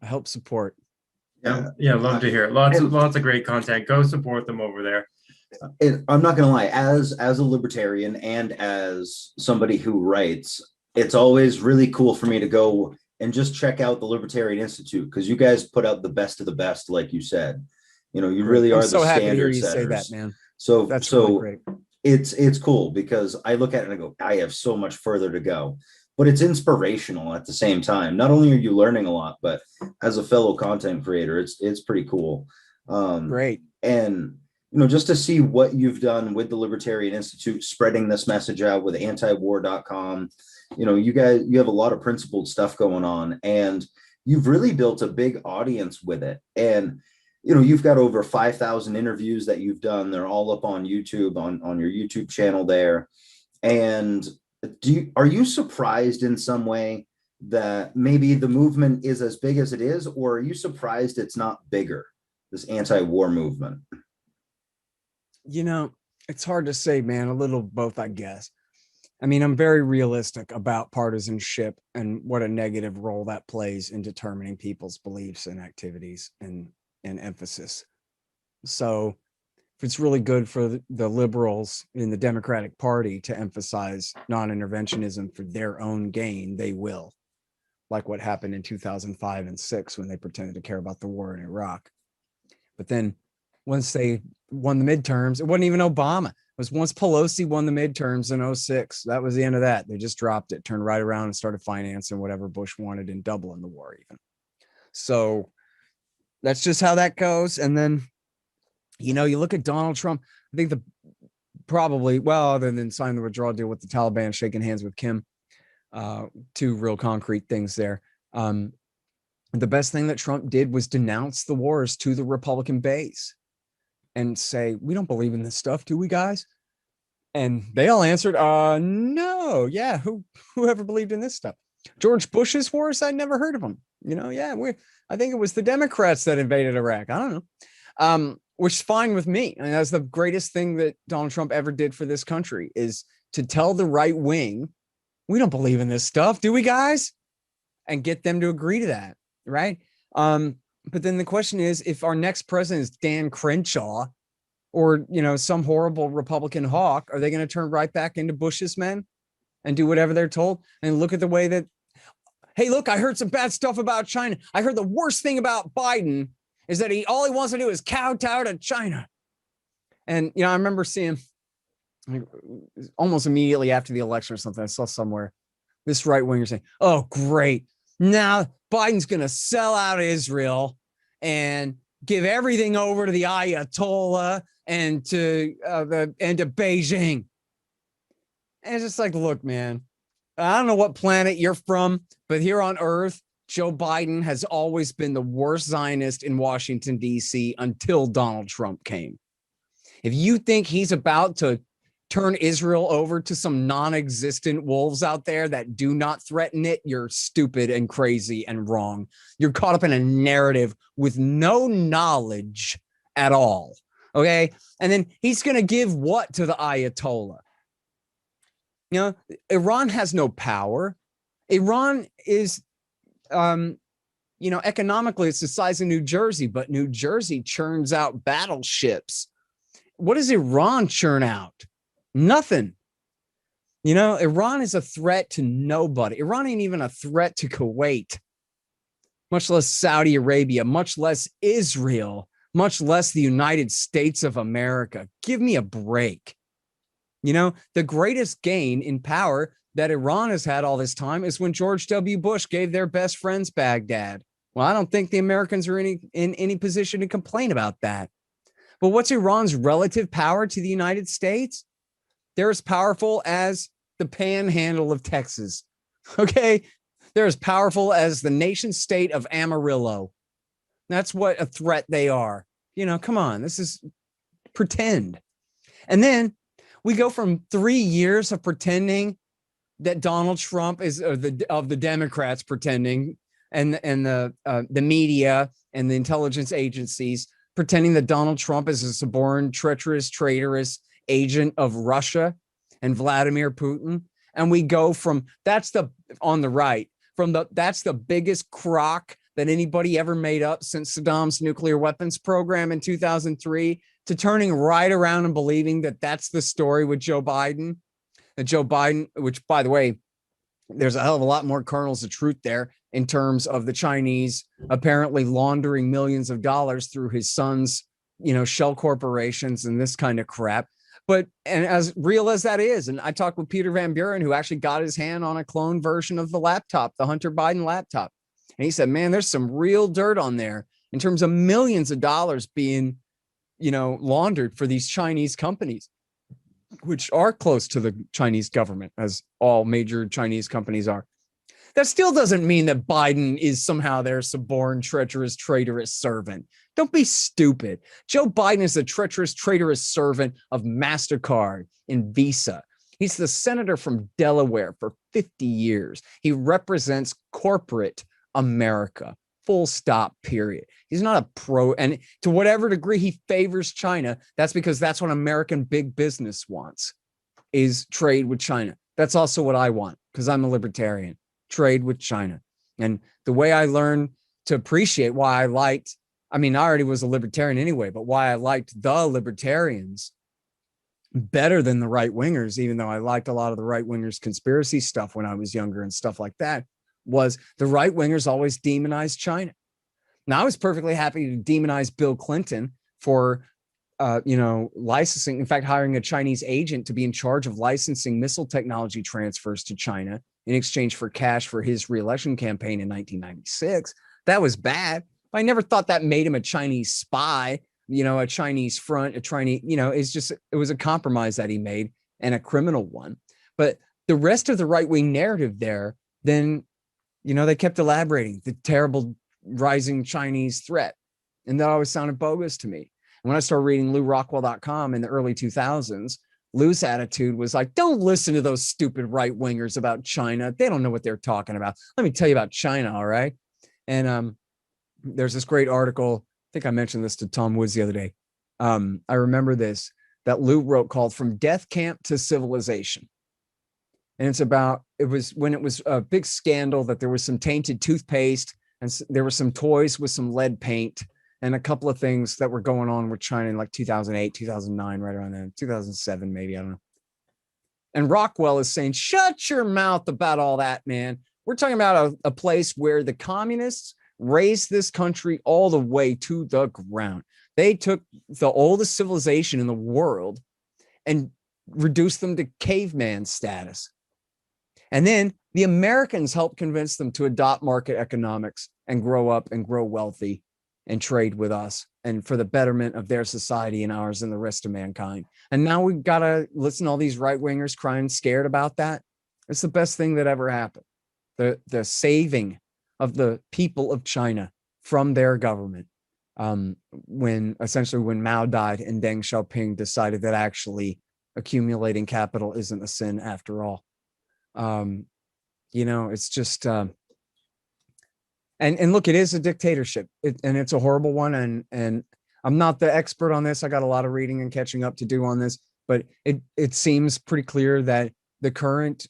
I help support. Yeah, love to hear it. Lots of great content. Go support them over there. I'm not gonna lie, as a libertarian and as somebody who writes, it's always really cool for me to go and just check out the Libertarian Institute, because you guys put out the best of the best, like you said. You really are the standard setters. Say that, man. So that's really great. it's cool because I look at it and I go, I have so much further to go. But it's inspirational at the same time. Not only are you learning a lot, but as a fellow content creator, it's pretty cool. Great. And just to see what you've done with the Libertarian Institute, spreading this message out with antiwar.com. You have a lot of principled stuff going on, and you've really built a big audience with it. And you've got over 5,000 interviews that you've done. They're all up on YouTube, on your YouTube channel there. And are you surprised in some way that maybe the movement is as big as it is, or are you surprised it's not bigger, this anti-war movement? It's hard to say, man. A little both, I guess. I mean, I'm very realistic about partisanship and what a negative role that plays in determining people's beliefs and activities and emphasis. So if it's really good for the liberals in the Democratic Party to emphasize non-interventionism for their own gain, they will. Like what happened in 2005 and 6 when they pretended to care about the war in Iraq. But then once they won the midterms, it wasn't even Obama. It was once Pelosi won the midterms in 06. That was the end of that. They just dropped it, turned right around and started financing whatever Bush wanted and doubling the war even. So that's just how that goes. And then, you look at Donald Trump, I think other than signing the withdrawal deal with the Taliban, shaking hands with Kim, two real concrete things there. The best thing that Trump did was denounce the wars to the Republican base and say, we don't believe in this stuff, do we, guys? And they all answered, no, yeah, whoever believed in this stuff. George Bush's wars, I'd never heard of them. I think it was the Democrats that invaded Iraq. I don't know. Which is fine with me. I mean, that's the greatest thing that Donald Trump ever did for this country, is to tell the right wing, we don't believe in this stuff, do we, guys? And get them to agree to that, right? But then the question is, if our next president is Dan Crenshaw or, some horrible Republican hawk, are they going to turn right back into Bush's men and do whatever they're told? And look at the way that, hey, look, I heard some bad stuff about China. I heard the worst thing about Biden is that all he wants to do is kowtow to China. And, I remember seeing almost immediately after the election or something, I saw somewhere this right winger saying, oh, great. Now Biden's going to sell out Israel and give everything over to the Ayatollah and to Beijing. And it's just like, look, man, I don't know what planet you're from, but here on Earth, Joe Biden has always been the worst Zionist in Washington, D.C. until Donald Trump came. If you think he's about to turn Israel over to some non-existent wolves out there that do not threaten it, you're stupid and crazy and wrong. You're caught up in a narrative with no knowledge at all. Okay. And then he's going to give what to the Ayatollah? Iran has no power. Iran is, economically it's the size of New Jersey, but New Jersey churns out battleships. What does Iran churn out? Nothing. Iran is a threat to nobody. Iran ain't even a threat to Kuwait, much less Saudi Arabia, much less Israel, much less the United States of America. Give me a break. The greatest gain in power that Iran has had all this time is when George W. Bush gave their best friends Baghdad. Well, I don't think the Americans are in any position to complain about that. But what's Iran's relative power to the United States? They're as powerful as the panhandle of Texas. Okay? They're as powerful as the nation state of Amarillo. That's what a threat they are. Come on, this is pretend. And then we go from 3 years of pretending that Donald Trump is of the Democrats pretending, and the media and the intelligence agencies pretending that Donald Trump is a suborn, treacherous, traitorous agent of Russia and Vladimir Putin. And we go from that's the biggest crock that anybody ever made up since Saddam's nuclear weapons program in 2003 to turning right around and believing that that's the story with Joe Biden. And Joe Biden, which, by the way, there's a hell of a lot more kernels of truth there in terms of the Chinese apparently laundering millions of dollars through his son's, shell corporations and this kind of crap. But, and as real as that is, and I talked with Peter Van Buren, who actually got his hand on a clone version of the laptop, the Hunter Biden laptop. And he said, man, there's some real dirt on there in terms of millions of dollars being, laundered for these Chinese companies, which are close to the Chinese government, as all major Chinese companies are. That still doesn't mean that Biden is somehow their suborned, treacherous, traitorous servant. Don't be stupid. Joe Biden is the treacherous, traitorous servant of MasterCard and Visa. He's the senator from Delaware for 50 years. He represents corporate America, full stop, period. He's not a pro, and to whatever degree he favors China, that's because that's what American big business wants, is trade with China. That's also what I want, because I'm a libertarian. Trade with China. And the way I learned to appreciate why I already was a libertarian anyway, but why I liked the libertarians better than the right wingers, even though I liked a lot of the right wingers conspiracy stuff when I was younger and stuff like that, was the right wingers always demonized China. Now, I was perfectly happy to demonize Bill Clinton for licensing, in fact, hiring a Chinese agent to be in charge of licensing missile technology transfers to China in exchange for cash for his reelection campaign in 1996. That was bad. I never thought that made him a Chinese spy, a Chinese front, it was a compromise that he made, and a criminal one. But the rest of the right-wing narrative there, then, they kept elaborating the terrible rising Chinese threat. And that always sounded bogus to me. And when I started reading LouRockwell.com in the early 2000s, Lou's attitude was like, don't listen to those stupid right wingers about China. They don't know what they're talking about. Let me tell you about China. All right. And there's this great article. I think I mentioned this to Tom Woods the other day. I remember this, that Lou wrote, called From Death Camp to Civilization. And it was when it was a big scandal that there was some tainted toothpaste and there were some toys with some lead paint and a couple of things that were going on with China in like 2008, 2009, right around then, 2007, maybe, I don't know. And Rockwell is saying, shut your mouth about all that, man. We're talking about a place where the communists raised this country all the way to the ground. They took the oldest civilization in the world and reduced them to caveman status. And then the Americans helped convince them to adopt market economics and grow up and grow wealthy and trade with us, and for the betterment of their society and ours and the rest of mankind. And now we've got to listen to all these right wingers crying scared about that. It's the best thing that ever happened. The saving of the people of China from their government. When Mao died and Deng Xiaoping decided that actually accumulating capital isn't a sin after all. It's just, and look, it is a dictatorship, and it's a horrible one. And I'm not the expert on this. I got a lot of reading and catching up to do on this, but it seems pretty clear that the current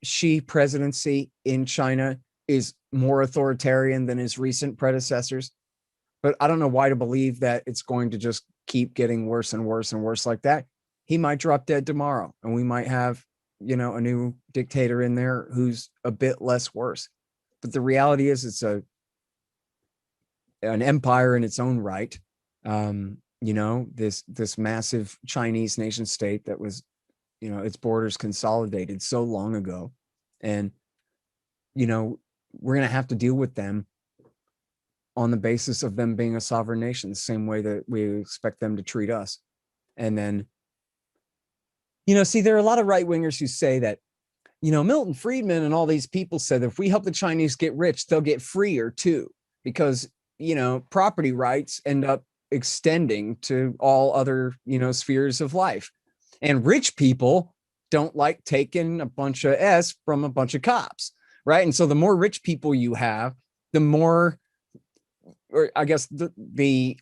Xi presidency in China is more authoritarian than his recent predecessors. But I don't know why to believe that it's going to just keep getting worse and worse and worse like that. He might drop dead tomorrow, and we might have, a new dictator in there who's a bit less worse. But the reality is it's an empire in its own right. This massive Chinese nation state that was, its borders consolidated so long ago. And, we're going to have to deal with them on the basis of them being a sovereign nation, the same way that we expect them to treat us. And then, there are a lot of right wingers who say that, Milton Friedman and all these people said that if we help the Chinese get rich, they'll get freer too, because, property rights end up extending to all other, spheres of life. And rich people don't like taking a bunch of S from a bunch of cops, right? And so the more rich people you have, the more, or I guess the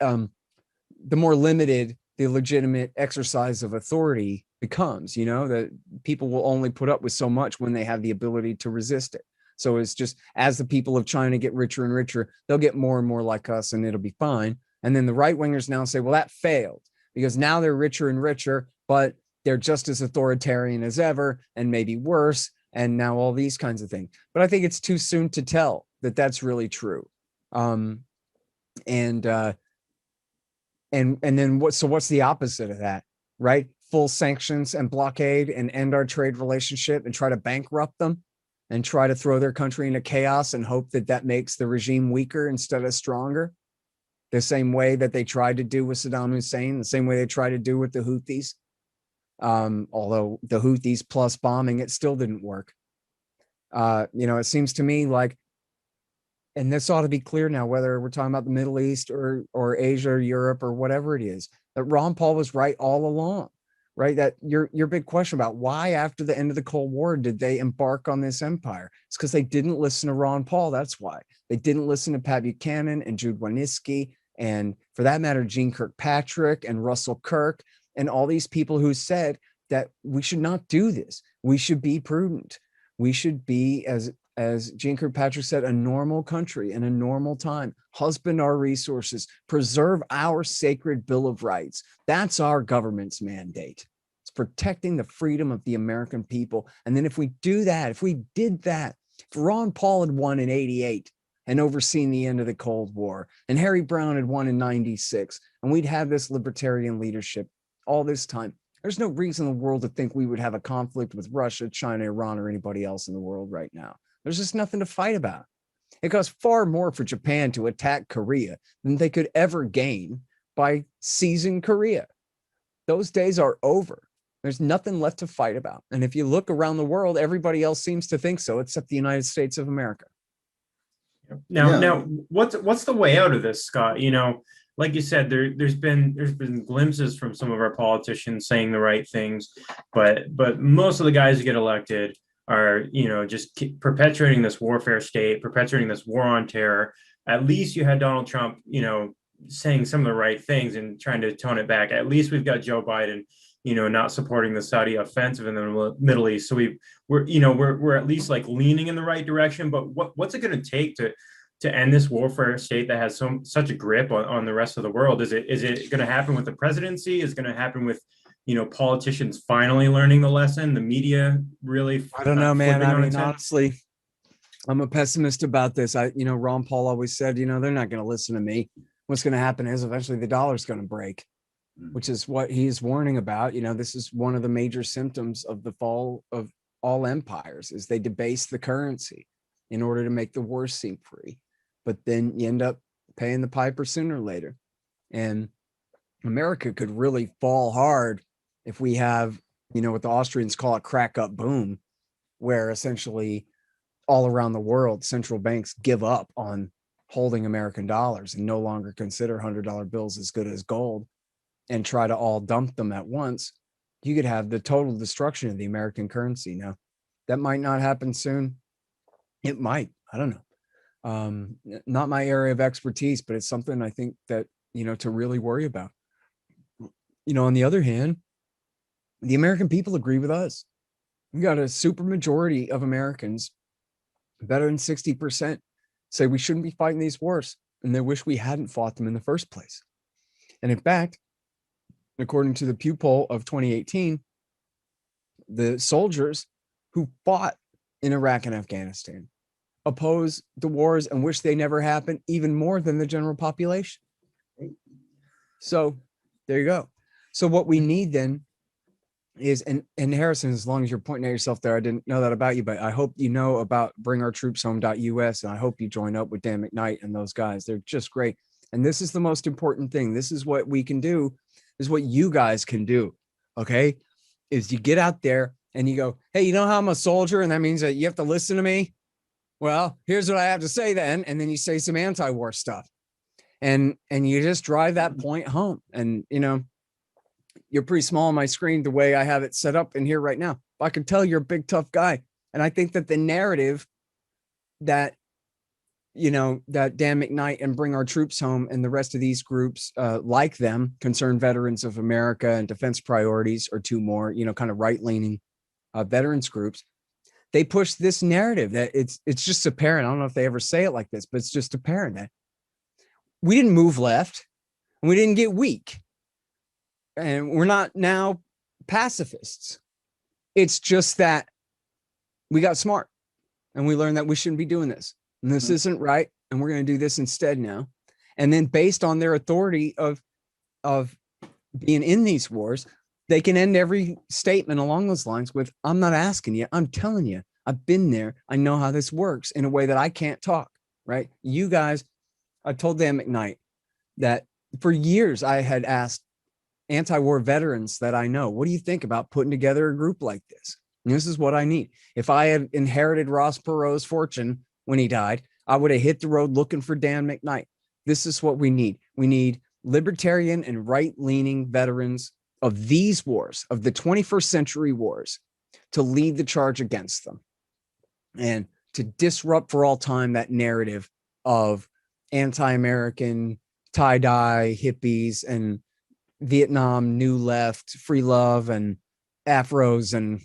more limited the legitimate exercise of authority becomes, that people will only put up with so much when they have the ability to resist it. So it's just, as the people of China get richer and richer, they'll get more and more like us and it'll be fine. And then the right wingers now say, well, that failed because now they're richer and richer, but they're just as authoritarian as ever and maybe worse. And now all these kinds of things. But I think it's too soon to tell that that's really true. And then what's the opposite of that, right? full sanctions and blockade and end our trade relationship and try to bankrupt them and try to throw their country into chaos and hope that that makes the regime weaker instead of stronger. The same way that they tried to do with Saddam Hussein, the same way they tried to do with the Houthis. Although the Houthis plus bombing, it still didn't work. It seems to me like, and this ought to be clear now, whether we're talking about the Middle East or Asia or Europe or whatever it is, that Ron Paul was right all along, right? That your big question about why after the end of the Cold War did they embark on this empire? It's because they didn't listen to Ron Paul. That's why. They didn't listen to Pat Buchanan and Jude Wanniski, and for that matter, Gene Kirkpatrick and Russell Kirk and all these people who said that we should not do this. We should be prudent. We should be, as Gene Kirkpatrick said, a normal country in a normal time, husband our resources, preserve our sacred Bill of Rights. That's our government's mandate. It's protecting the freedom of the American people. And then if we do that, if we did that, if Ron Paul had won in 88 and overseen the end of the Cold War, and Harry Brown had won in 96, and we'd have this libertarian leadership all this time, there's no reason in the world to think we would have a conflict with Russia, China, Iran, or anybody else in the world right now. There's just nothing to fight about. It costs far more for Japan to attack Korea than they could ever gain by seizing Korea. Those days are over. There's nothing left to fight about. And if you look around the world, everybody else seems to think so, except the United States of America. Now, what's the way out of this, Scott? Like you said, there's been glimpses from some of our politicians saying the right things, but most of the guys who get elected are, just keep perpetuating this warfare state, perpetuating this war on terror. At least you had Donald Trump, saying some of the right things and trying to tone it back. At least we've got Joe Biden, not supporting the Saudi offensive in the Middle East. So we're at least like leaning in the right direction. But what's it going to take to end this warfare state that has such a grip on the rest of the world? Is it going to happen with the presidency? Is it going to happen with politicians finally learning the lesson, the media really? I don't know, man. I mean, honestly, I'm a pessimist about this. Ron Paul always said, they're not going to listen to me. What's going to happen is eventually the dollar's going to break, which is what he's warning about. This is one of the major symptoms of the fall of all empires, is they debase the currency in order to make the war seem free. But then you end up paying the piper sooner or later. And America could really fall hard if we have, what the Austrians call a crack up boom, where essentially all around the world, central banks give up on holding American dollars and no longer consider $100 bills as good as gold and try to all dump them at once. You could have the total destruction of the American currency. Now, that might not happen soon. It might. I don't know. Not my area of expertise, but it's something I think that, to really worry about. On the other hand, the American people agree with us. We got a super majority of Americans, better than 60%, say we shouldn't be fighting these wars, and they wish we hadn't fought them in the first place. And in fact, according to the Pew poll of 2018, the soldiers who fought in Iraq and Afghanistan oppose the wars and wish they never happened even more than the general population. So there you go. So what we need then is, and Harrison, as long as you're pointing at yourself there, I didn't know that about you, but I hope you know about bringourtroopshome.us, and I hope you join up with Dan McKnight and those guys. They're just great. And this is the most important thing. This is what we can do. This is what you guys can do. Okay. Is you get out there and you go, hey, you know how I'm a soldier, and that means that you have to listen to me? Well, here's what I have to say then. And then you say some anti-war stuff. And you just drive that point home. And, you're pretty small on my screen the way I have it set up in here right now. I can tell you're a big, tough guy. And I think that the narrative that, that Dan McKnight and Bring Our Troops Home and the rest of these groups like them, Concerned Veterans of America and Defense Priorities, or two more, kind of right-leaning veterans groups, they push this narrative that it's just apparent. I don't know if they ever say it like this, but it's just apparent that we didn't move left and we didn't get weak. And we're not now pacifists. It's just that we got smart and we learned that we shouldn't be doing this. And this isn't right. And we're going to do this instead now. And then based on their authority of being in these wars, They can end every statement along those lines with, I'm not asking you, I'm telling you, I've been there. I know how this works in a way that I can't talk, right? You guys, I told Dan McKnight that for years I had asked anti-war veterans that I know, what do you think about putting together a group like this? And this is what I need. If I had inherited Ross Perot's fortune when he died, I would have hit the road looking for Dan McKnight. This is what we need. We need libertarian and right-leaning veterans of these wars, of the 21st century wars, to lead the charge against them and to disrupt for all time that narrative of anti-American tie-dye hippies and Vietnam new left, free love, and afros and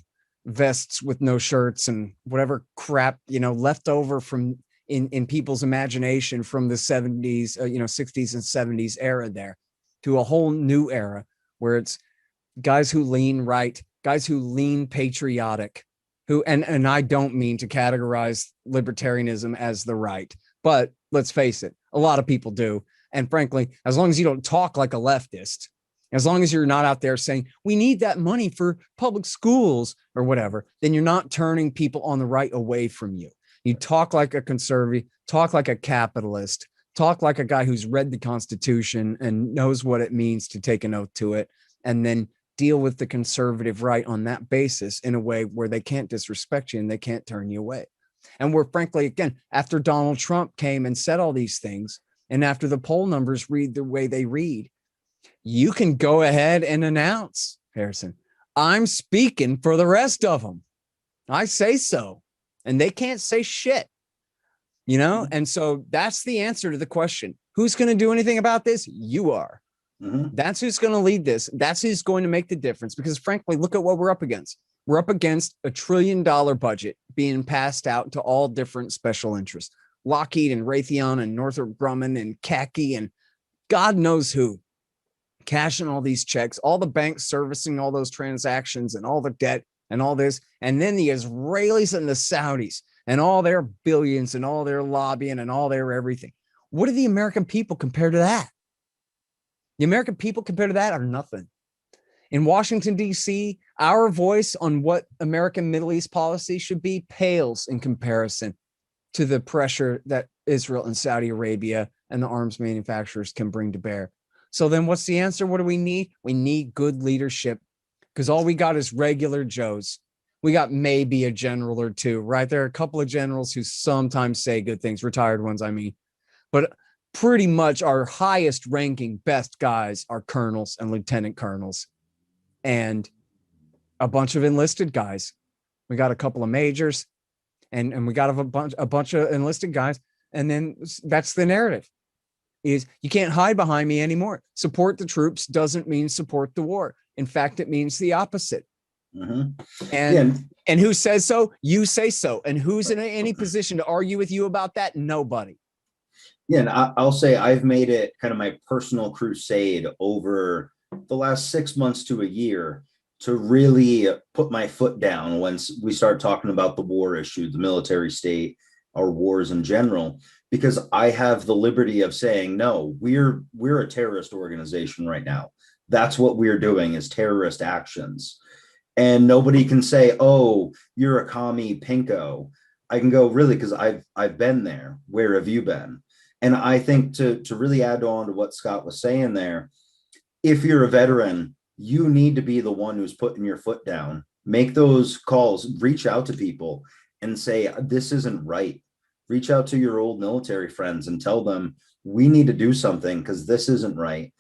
vests with no shirts and whatever crap, left over from in people's imagination from the 70s, 60s and 70s era there to a whole new era where it's guys who lean right, guys who lean patriotic, who, and I don't mean to categorize libertarianism as the right, but let's face it, a lot of people do. And frankly, as long as you don't talk like a leftist, as long as you're not out there saying, we need that money for public schools or whatever, then you're not turning people on the right away from you. You talk like a conservative, talk like a capitalist, talk like a guy who's read the Constitution and knows what it means to take an oath to it, and then deal with the conservative right on that basis in a way where they can't disrespect you and they can't turn you away. And we're frankly, again, after Donald Trump came and said all these things, and after the poll numbers read the way they read, you can go ahead and announce, Harrison, I'm speaking for the rest of them. I say so. And they can't say shit, And so that's the answer to the question. Who's going to do anything about this? You are. Mm-hmm. That's who's going to lead this. That's who's going to make the difference. Because frankly, look at what we're up against. We're up against $1 trillion budget being passed out to all different special interests. Lockheed and Raytheon and Northrop Grumman and CACI and God knows who. Cashing all these checks, all the banks servicing all those transactions and all the debt and all this. And then the Israelis and the Saudis and all their billions and all their lobbying and all their everything. What do the American people compare to that? The American people compared to that are nothing. In Washington, D.C., our voice on what American Middle East policy should be pales in comparison to the pressure that Israel and Saudi Arabia and the arms manufacturers can bring to bear. So then what's the answer? What do we need? We need good leadership, because all we got is regular Joes. We got maybe a general or two, right? There are a couple of generals who sometimes say good things, retired ones, I mean. But pretty much our highest ranking, best guys are colonels and lieutenant colonels and a bunch of enlisted guys. We got a couple of majors and we got a bunch of enlisted guys. And then that's the narrative. Is you can't hide behind me anymore. Support the troops doesn't mean support the war. In fact, it means the opposite. Mm-hmm. And who says so? You say so. And who's in any position to argue with you about that? Nobody. Yeah, and I'll say I've made it kind of my personal crusade over the last 6 months to a year to really put my foot down once we start talking about the war issue, the military state, our wars in general, because I have the liberty of saying, no, we're a terrorist organization right now. That's what we're doing is terrorist actions. And nobody can say, oh, you're a commie pinko. I can go, really, because I've been there. Where have you been? And I think to really add on to what Scott was saying there, if you're a veteran, you need to be the one who's putting your foot down. Make those calls, reach out to people and say, this isn't right. Reach out to your old military friends and tell them we need to do something because this isn't right.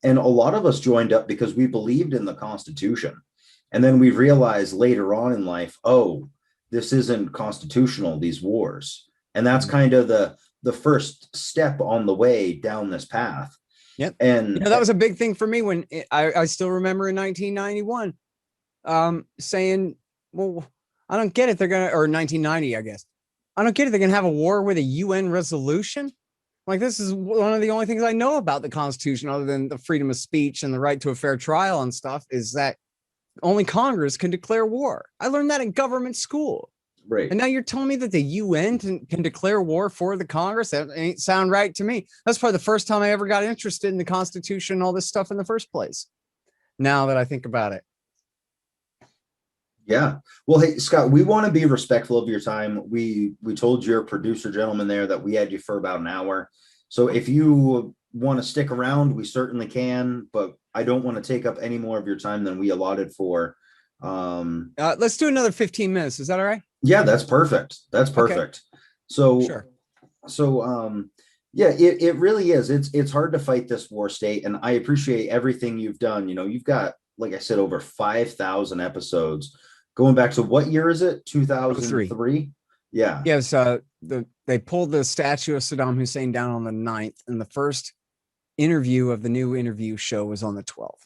And a lot of us joined up because we believed in the Constitution. And then we realized later on in life, oh, this isn't constitutional, these wars. And that's kind of the first step on the way down this path. Yep. And that was a big thing for me when I still remember in 1991 saying, well, I don't get it. They're going to, or 1990, I guess. I don't get it. They're going to have a war with a UN resolution. Like, this is one of the only things I know about the Constitution, other than the freedom of speech and the right to a fair trial and stuff, is that only Congress can declare war. I learned that in government school. Right. And now you're telling me that the UN can declare war for the Congress? That ain't sound right to me. That's probably the first time I ever got interested in the Constitution and all this stuff in the first place. Now that I think about it. Yeah. Well, hey, Scott, we want to be respectful of your time. We told your producer gentleman there that we had you for about an hour. So if you want to stick around, we certainly can, but I don't want to take up any more of your time than we allotted for. Let's do another 15 minutes. Is that all right? Yeah, that's perfect. That's perfect. Okay. Sure. Yeah, it really is. It's hard to fight this war state, and I appreciate everything you've done. You know, you've got, like I said, over 5,000 episodes going back to what year is it? 2003. Yeah. Yes. They pulled the statue of Saddam Hussein down on the 9th, and the first interview of the new interview show was on the 12th.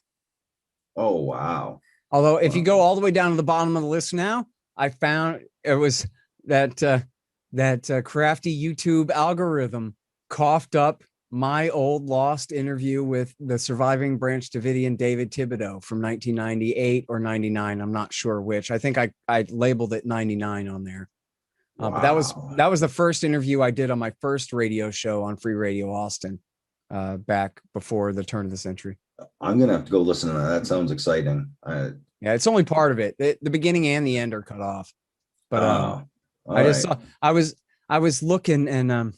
Oh, wow. Although if you go all the way down to the bottom of the list now, I found it was that crafty YouTube algorithm coughed up my old lost interview with the surviving Branch Davidian David Thibodeau from 1998 or 99. I'm not sure which. I think I labeled it 99 on there. Wow. But that was the first interview I did on my first radio show on Free Radio Austin, back before the turn of the century. I'm gonna have to go listen to that. That sounds exciting. Yeah, it's only part of it. The beginning and the end are cut off. But I just saw I was looking, and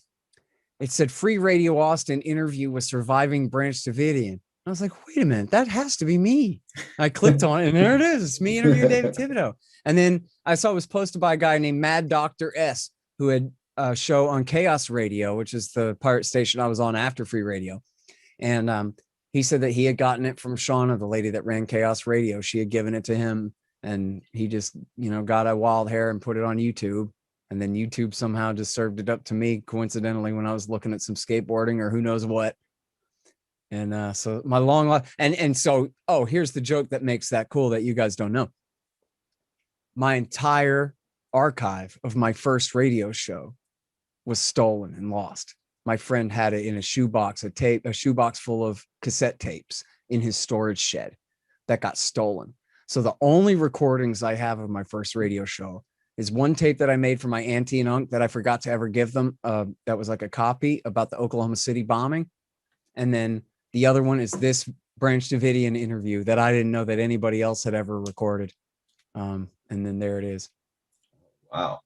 it said Free Radio Austin interview with surviving Branch Davidian. I was like, wait a minute, that has to be me. I clicked on it, and there it is. It's me interviewing David Thibodeau. And then I saw it was posted by a guy named Mad Dr. S, who had a show on Chaos Radio, which is the pirate station I was on after Free Radio. And he said that he had gotten it from Shauna, the lady that ran Chaos Radio. She had given it to him, and he just, got a wild hair and put it on YouTube. And then YouTube somehow just served it up to me coincidentally when I was looking at some skateboarding or who knows what. And so my long life, and so, here's the joke that makes that cool that you guys don't know. My entire archive of my first radio show was stolen and lost. My friend had it in a shoebox, a shoebox full of cassette tapes in his storage shed that got stolen. So the only recordings I have of my first radio show is one tape that I made for my auntie and uncle that I forgot to ever give them. That was like a copy about the Oklahoma City bombing. And then the other one is this Branch Davidian interview that I didn't know that anybody else had ever recorded. And then there it is. Wow.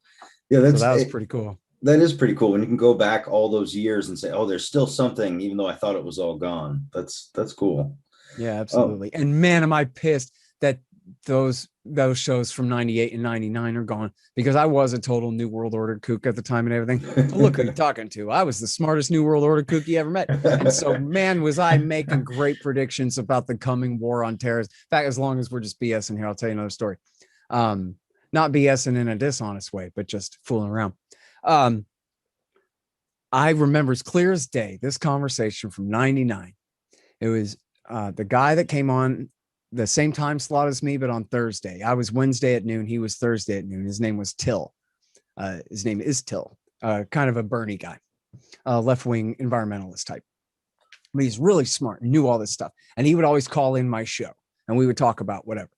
Yeah, that was pretty cool. That is pretty cool when you can go back all those years and say, oh, there's still something, even though I thought it was all gone. That's cool. Yeah, absolutely. And man, am I pissed that those shows from 98 and 99 are gone, because I was a total New World Order kook at the time and everything. But look who you're talking to. I was the smartest New World Order kook you ever met. And so, man, was I making great predictions about the coming war on terror. In fact, as long as we're just BSing here, I'll tell you another story. Not BSing in a dishonest way, but just fooling around. I remember as clear as day this conversation from 99. It was the guy that came on the same time slot as me, but on Thursday. I was Wednesday at noon. He was Thursday at noon. His name was Till. His name is Till, kind of a Bernie guy, left-wing environmentalist type. But he's really smart, knew all this stuff. And he would always call in my show and we would talk about whatever.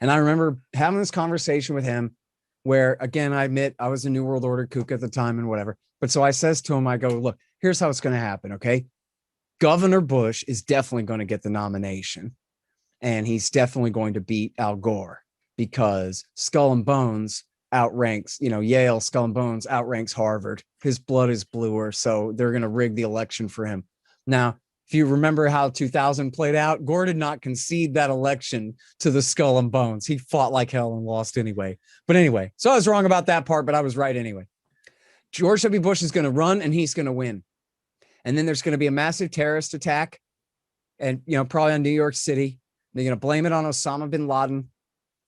And I remember having this conversation with him where, again, I admit I was a New World Order kook at the time and whatever. But so I says to him, I go, look, here's how it's going to happen. Okay. Governor Bush is definitely going to get the nomination. And he's definitely going to beat Al Gore because Skull and Bones outranks, Yale Skull and Bones outranks Harvard. His blood is bluer. So they're going to rig the election for him. Now, if you remember how 2000 played out, Gore did not concede that election to the Skull and Bones. He fought like hell and lost anyway. But anyway, so I was wrong about that part, but I was right anyway. George W. Bush is going to run and he's going to win. And then there's going to be a massive terrorist attack and, probably on New York City. They're going to blame it on Osama bin Laden.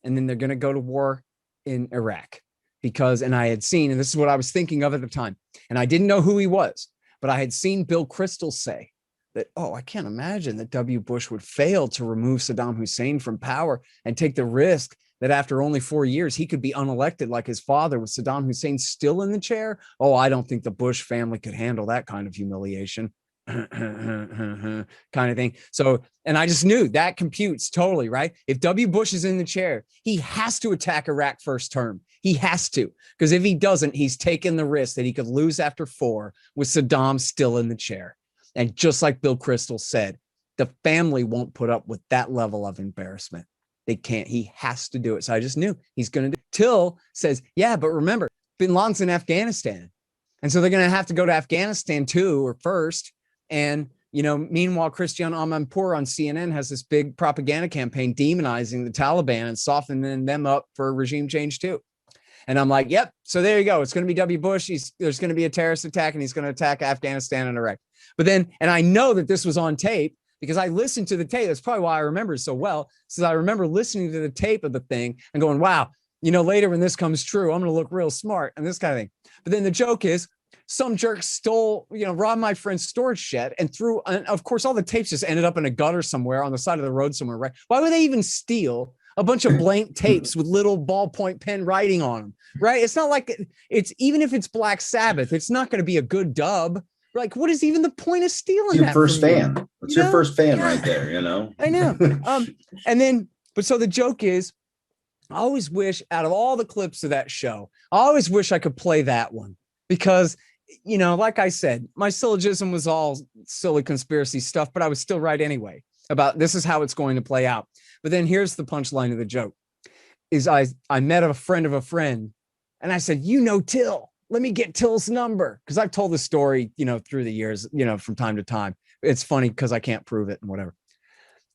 And then they're going to go to war in Iraq and I had seen, and this is what I was thinking of at the time. And I didn't know who he was, but I had seen Bill Kristol say that, I can't imagine that W. Bush would fail to remove Saddam Hussein from power and take the risk that after only 4 years, he could be unelected like his father with Saddam Hussein still in the chair. I don't think the Bush family could handle that kind of humiliation. kind of thing. So, and I just knew that computes totally, right? If W. Bush is in the chair, he has to attack Iraq first term. He has to, because if he doesn't, he's taken the risk that he could lose after 4 with Saddam still in the chair. And just like Bill Kristol said, the family won't put up with that level of embarrassment. They can't. He has to do it. So I just knew he's going to do it. Till says, yeah, but remember, bin Laden's in Afghanistan. And so they're going to have to go to Afghanistan too, or first. And, you know, meanwhile, Christiane Amanpour on CNN has this big propaganda campaign demonizing the Taliban and softening them up for regime change too. And I'm like, yep. So there you go. It's going to be W. Bush. There's going to be a terrorist attack, and he's going to attack Afghanistan and Iraq. But then, and I know that this was on tape because I listened to the tape. That's probably why I remember it so well. So I remember listening to the tape of the thing and going, wow, you know, later when this comes true, I'm going to look real smart and this kind of thing. But then the joke is some jerk stole, you know, robbed my friend's storage shed and threw, and of course, all the tapes just ended up in a gutter somewhere on the side of the road somewhere, right? Why would they even steal a bunch of blank tapes with little ballpoint pen writing on them, right? It's not like it's, even if it's Black Sabbath, it's not going to be a good dub. Like, what is even the point of stealing Your that first from fan. you? It's You your know? first fan Yeah. right there, you know? I know. And then, but so the joke is, I always wish out of all the clips of that show, I always wish I could play that one because, you know, like I said, my syllogism was all silly conspiracy stuff, but I was still right anyway about this is how it's going to play out. But then here's the punchline of the joke is I met a friend of a friend and I said, you know, Till, let me get Till's number. Cause I've told the story, you know, through the years, you know, from time to time. It's funny because I can't prove it and whatever.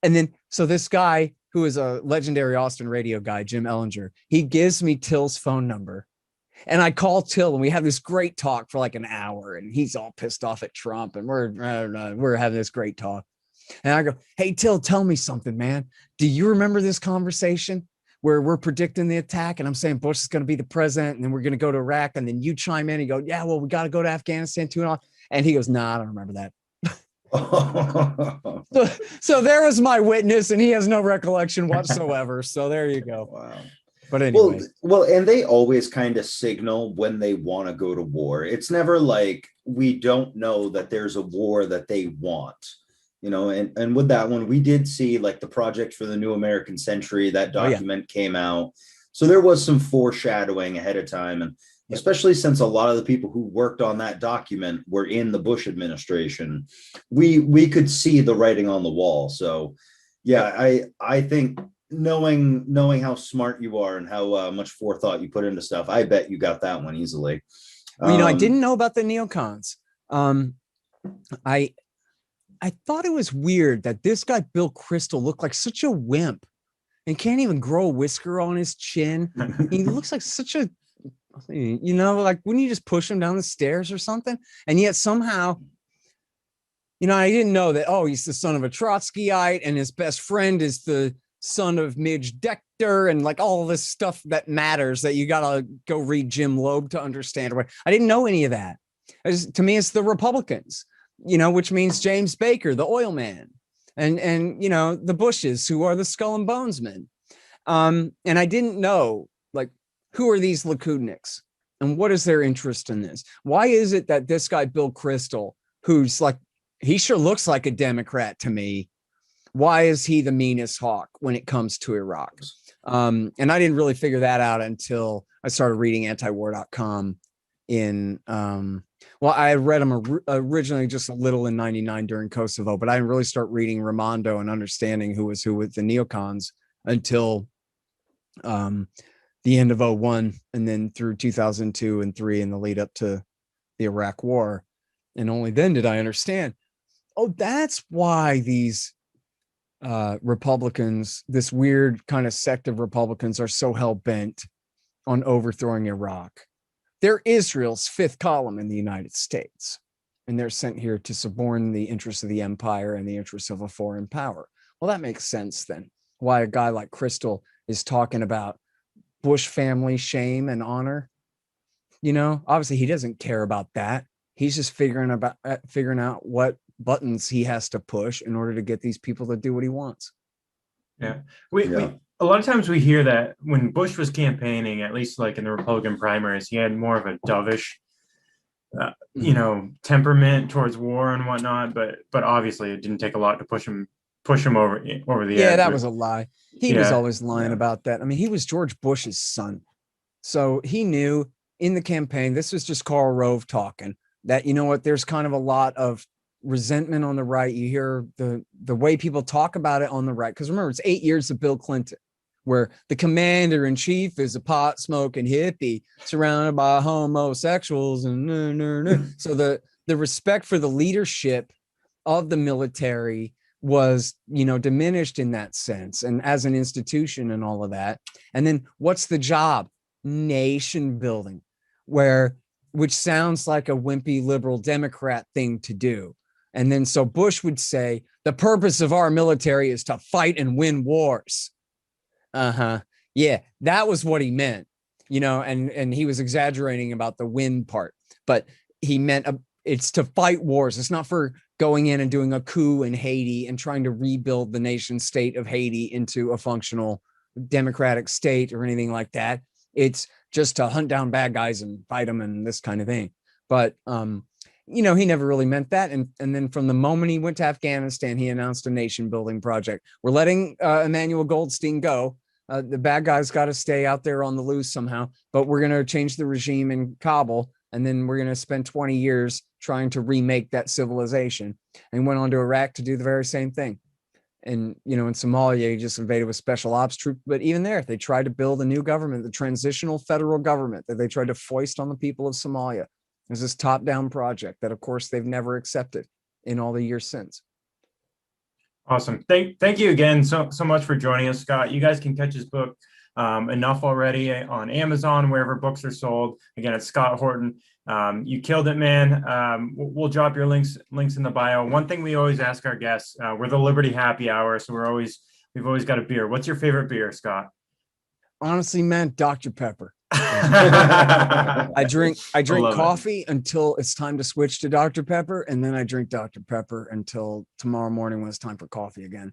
And then, so this guy who is a legendary Austin radio guy, Jim Ellinger, he gives me Till's phone number. And I call Till and we have this great talk for like an hour and he's all pissed off at Trump and we're having this great talk. And I go, hey, Till, tell me something, man. Do you remember this conversation where we're predicting the attack? And I'm saying Bush is going to be the president and then we're going to go to Iraq. And then you chime in and go, yeah, well, we got to go to Afghanistan too. And all. And he goes, nah, I don't remember that. So there was my witness and he has no recollection whatsoever. So there you go. Wow. But anyway. Well, and they always kind of signal when they want to go to war. It's never like we don't know that there's a war that they want. You know, and with that one, we did see like the Project for the New American Century, that document came out. So there was some foreshadowing ahead of time. And especially since a lot of the people who worked on that document were in the Bush administration, we could see the writing on the wall. So, yeah, I think knowing how smart you are and how much forethought you put into stuff, I bet you got that one easily. Well, you know, I didn't know about the neocons. I thought it was weird that this guy, Bill Kristol, looked like such a wimp and can't even grow a whisker on his chin. He looks like such a, you know, like wouldn't you just push him down the stairs or something? And yet somehow, you know, I didn't know that, oh, he's the son of a Trotskyite and his best friend is the son of Midge Decter and like all this stuff that matters that you got to go read Jim Loeb to understand. I didn't know any of that. To me, it's the Republicans. You know, which means James Baker, the oil man, and you know, the Bushes, who are the skull and bones men. And I didn't know, like, who are these Likudniks and what is their interest in this? Why is it that this guy, Bill Kristol, who's like, he sure looks like a Democrat to me. Why is he the meanest hawk when it comes to Iraq? And I didn't really figure that out until I started reading antiwar.com in, well, I had read them originally just a little in 99 during Kosovo, but I didn't really start reading Raimondo and understanding who was who with the neocons until the end of 01 and then through 2002 and 3 in the lead up to the Iraq war. And only then did I understand, oh, that's why these Republicans, this weird kind of sect of Republicans are so hell-bent on overthrowing Iraq. They're Israel's fifth column in the United States, and they're sent here to suborn the interests of the empire and the interests of a foreign power. Well, that makes sense then, why a guy like Kristol is talking about Bush family shame and honor. You know, obviously he doesn't care about that. He's just figuring out what buttons he has to push in order to get these people to do what he wants. Yeah. We a lot of times we hear that when Bush was campaigning, at least like in the Republican primaries, he had more of a dovish, you know, temperament towards war and whatnot. But obviously, it didn't take a lot to push him over the edge. Yeah, that was a lie. He was always lying about that. I mean, he was George Bush's son, so he knew in the campaign. This was just Karl Rove talking. That, you know what? There's kind of a lot of resentment on the right. You hear the way people talk about it on the right, because remember, it's 8 years of Bill Clinton. where the commander in chief is a pot smoking hippie surrounded by homosexuals and so the respect for the leadership of the military was, diminished in that sense, and as an institution and all of that. And then what's the job? Nation building, which sounds like a wimpy liberal Democrat thing to do. And then so Bush would say, the purpose of our military is to fight and win wars. Yeah, that was what he meant, and he was exaggerating about the win part, but he meant it's to fight wars. It's not for going in and doing a coup in Haiti and trying to rebuild the nation state of Haiti into a functional democratic state or anything like that. It's just to hunt down bad guys and fight them and this kind of thing. But, he never really meant that. And then from the moment he went to Afghanistan, he announced a nation building project. We're letting Emmanuel Goldstein go. The bad guys got to stay out there on the loose somehow, but we're going to change the regime in Kabul. And then we're going to spend 20 years trying to remake that civilization. And went on to Iraq to do the very same thing. And, in Somalia, he just invaded with special ops troops. But even there, they tried to build a new government, the transitional federal government that they tried to foist on the people of Somalia. It was this top-down project that, of course, they've never accepted in all the years since. Awesome. Thank you again so much for joining us, Scott. You guys can catch his book, Enough Already, on Amazon, wherever books are sold. Again, it's Scott Horton. You killed it, man. We'll drop your links in the bio. One thing we always ask our guests, we're the Liberty Happy Hour, so we've always got a beer. What's your favorite beer, Scott? Honestly, man, Dr. Pepper. I drink coffee until it's time to switch to Dr. Pepper, and then I drink Dr. Pepper until tomorrow morning when it's time for coffee again.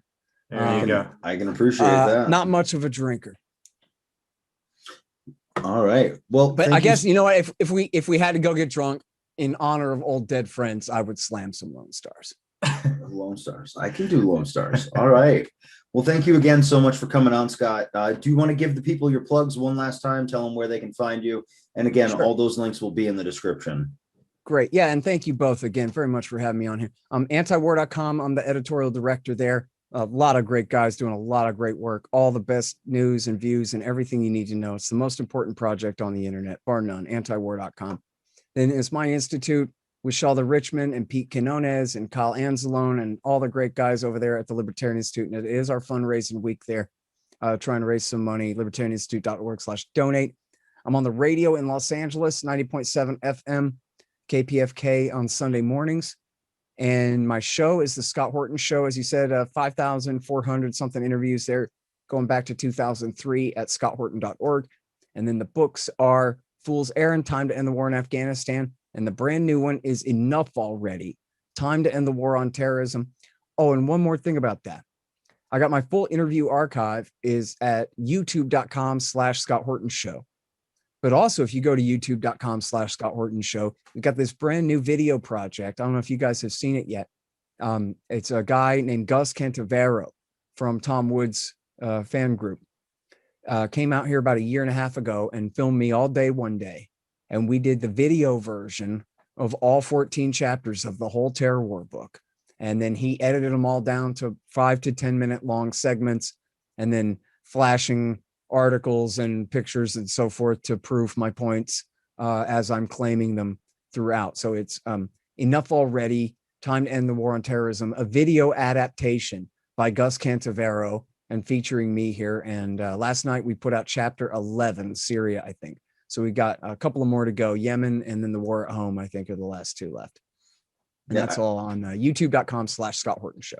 There you go. I can appreciate that. Not much of a drinker. All right. Well, but I guess, what, if we had to go get drunk in honor of old dead friends, I would slam some Lone Stars. Lone Stars. I can do Lone Stars. All right. Well, thank you again so much for coming on, Scott. Do you want to give the people your plugs one last time? Tell them where they can find you. And again, All those links will be in the description. Great. Yeah. And thank you both again very much for having me on here. Antiwar.com. I'm the editorial director there. A lot of great guys doing a lot of great work. All the best news and views and everything you need to know. It's the most important project on the internet, bar none. Antiwar.com. Then it's my institute with Shalda Richmond and Pete Quinones and Kyle Anzalone and all the great guys over there at the Libertarian Institute. And it is our fundraising week there, trying to raise some money, libertarianinstitute.org/donate. I'm on the radio in Los Angeles, 90.7 FM, KPFK on Sunday mornings. And my show is the Scott Horton Show. As you said, 5,400 something interviews there, going back to 2003 at scotthorton.org. And then the books are Fool's Errand, Time to End the War in Afghanistan. And the brand new one is Enough Already, Time to End the War on Terrorism. Oh, and one more thing about that. I got my full interview archive is at youtube.com/Scott Horton Show. But also, if you go to youtube.com/Scott Horton Show, we've got this brand new video project. I don't know if you guys have seen it yet. It's a guy named Gus Cantivero from Tom Wood's fan group. Came out here about a year and a half ago and filmed me all day one day. And we did the video version of all 14 chapters of the whole Terror War book. And then he edited them all down to 5 to 10 minute long segments, and then flashing articles and pictures and so forth to prove my points as I'm claiming them throughout. So it's Enough Already, Time to End the War on Terrorism, a video adaptation by Gus Cantivero and featuring me here. And last night we put out chapter 11, Syria, I think. So we got a couple of more to go. Yemen and then the war at home, I think, are the last two left. And that's all on youtube.com/Scott Horton Show.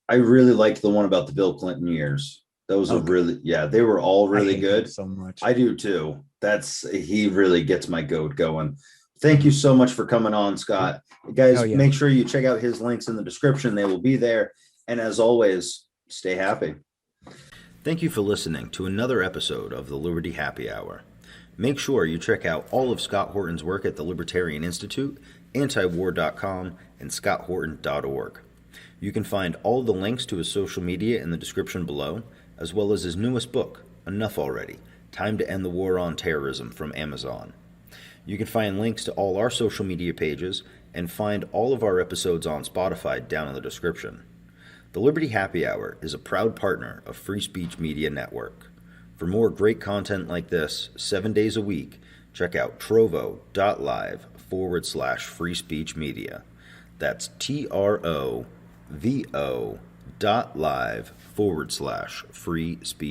I really liked the one about the Bill Clinton years. Those are really, they were all really good. So much. I do too. He really gets my goat going. Thank you so much for coming on, Scott. Guys, make sure you check out his links in the description. They will be there. And as always, stay happy. Thank you for listening to another episode of the Liberty Happy Hour. Make sure you check out all of Scott Horton's work at the Libertarian Institute, Antiwar.com, and scotthorton.org. You can find all the links to his social media in the description below, as well as his newest book, Enough Already, Time to End the War on Terrorism, from Amazon. You can find links to all our social media pages and find all of our episodes on Spotify down in the description. The Liberty Happy Hour is a proud partner of Free Speech Media Network. For more great content like this, 7 days a week, check out trovo.live/free speech media. That's TROVO.live/free speech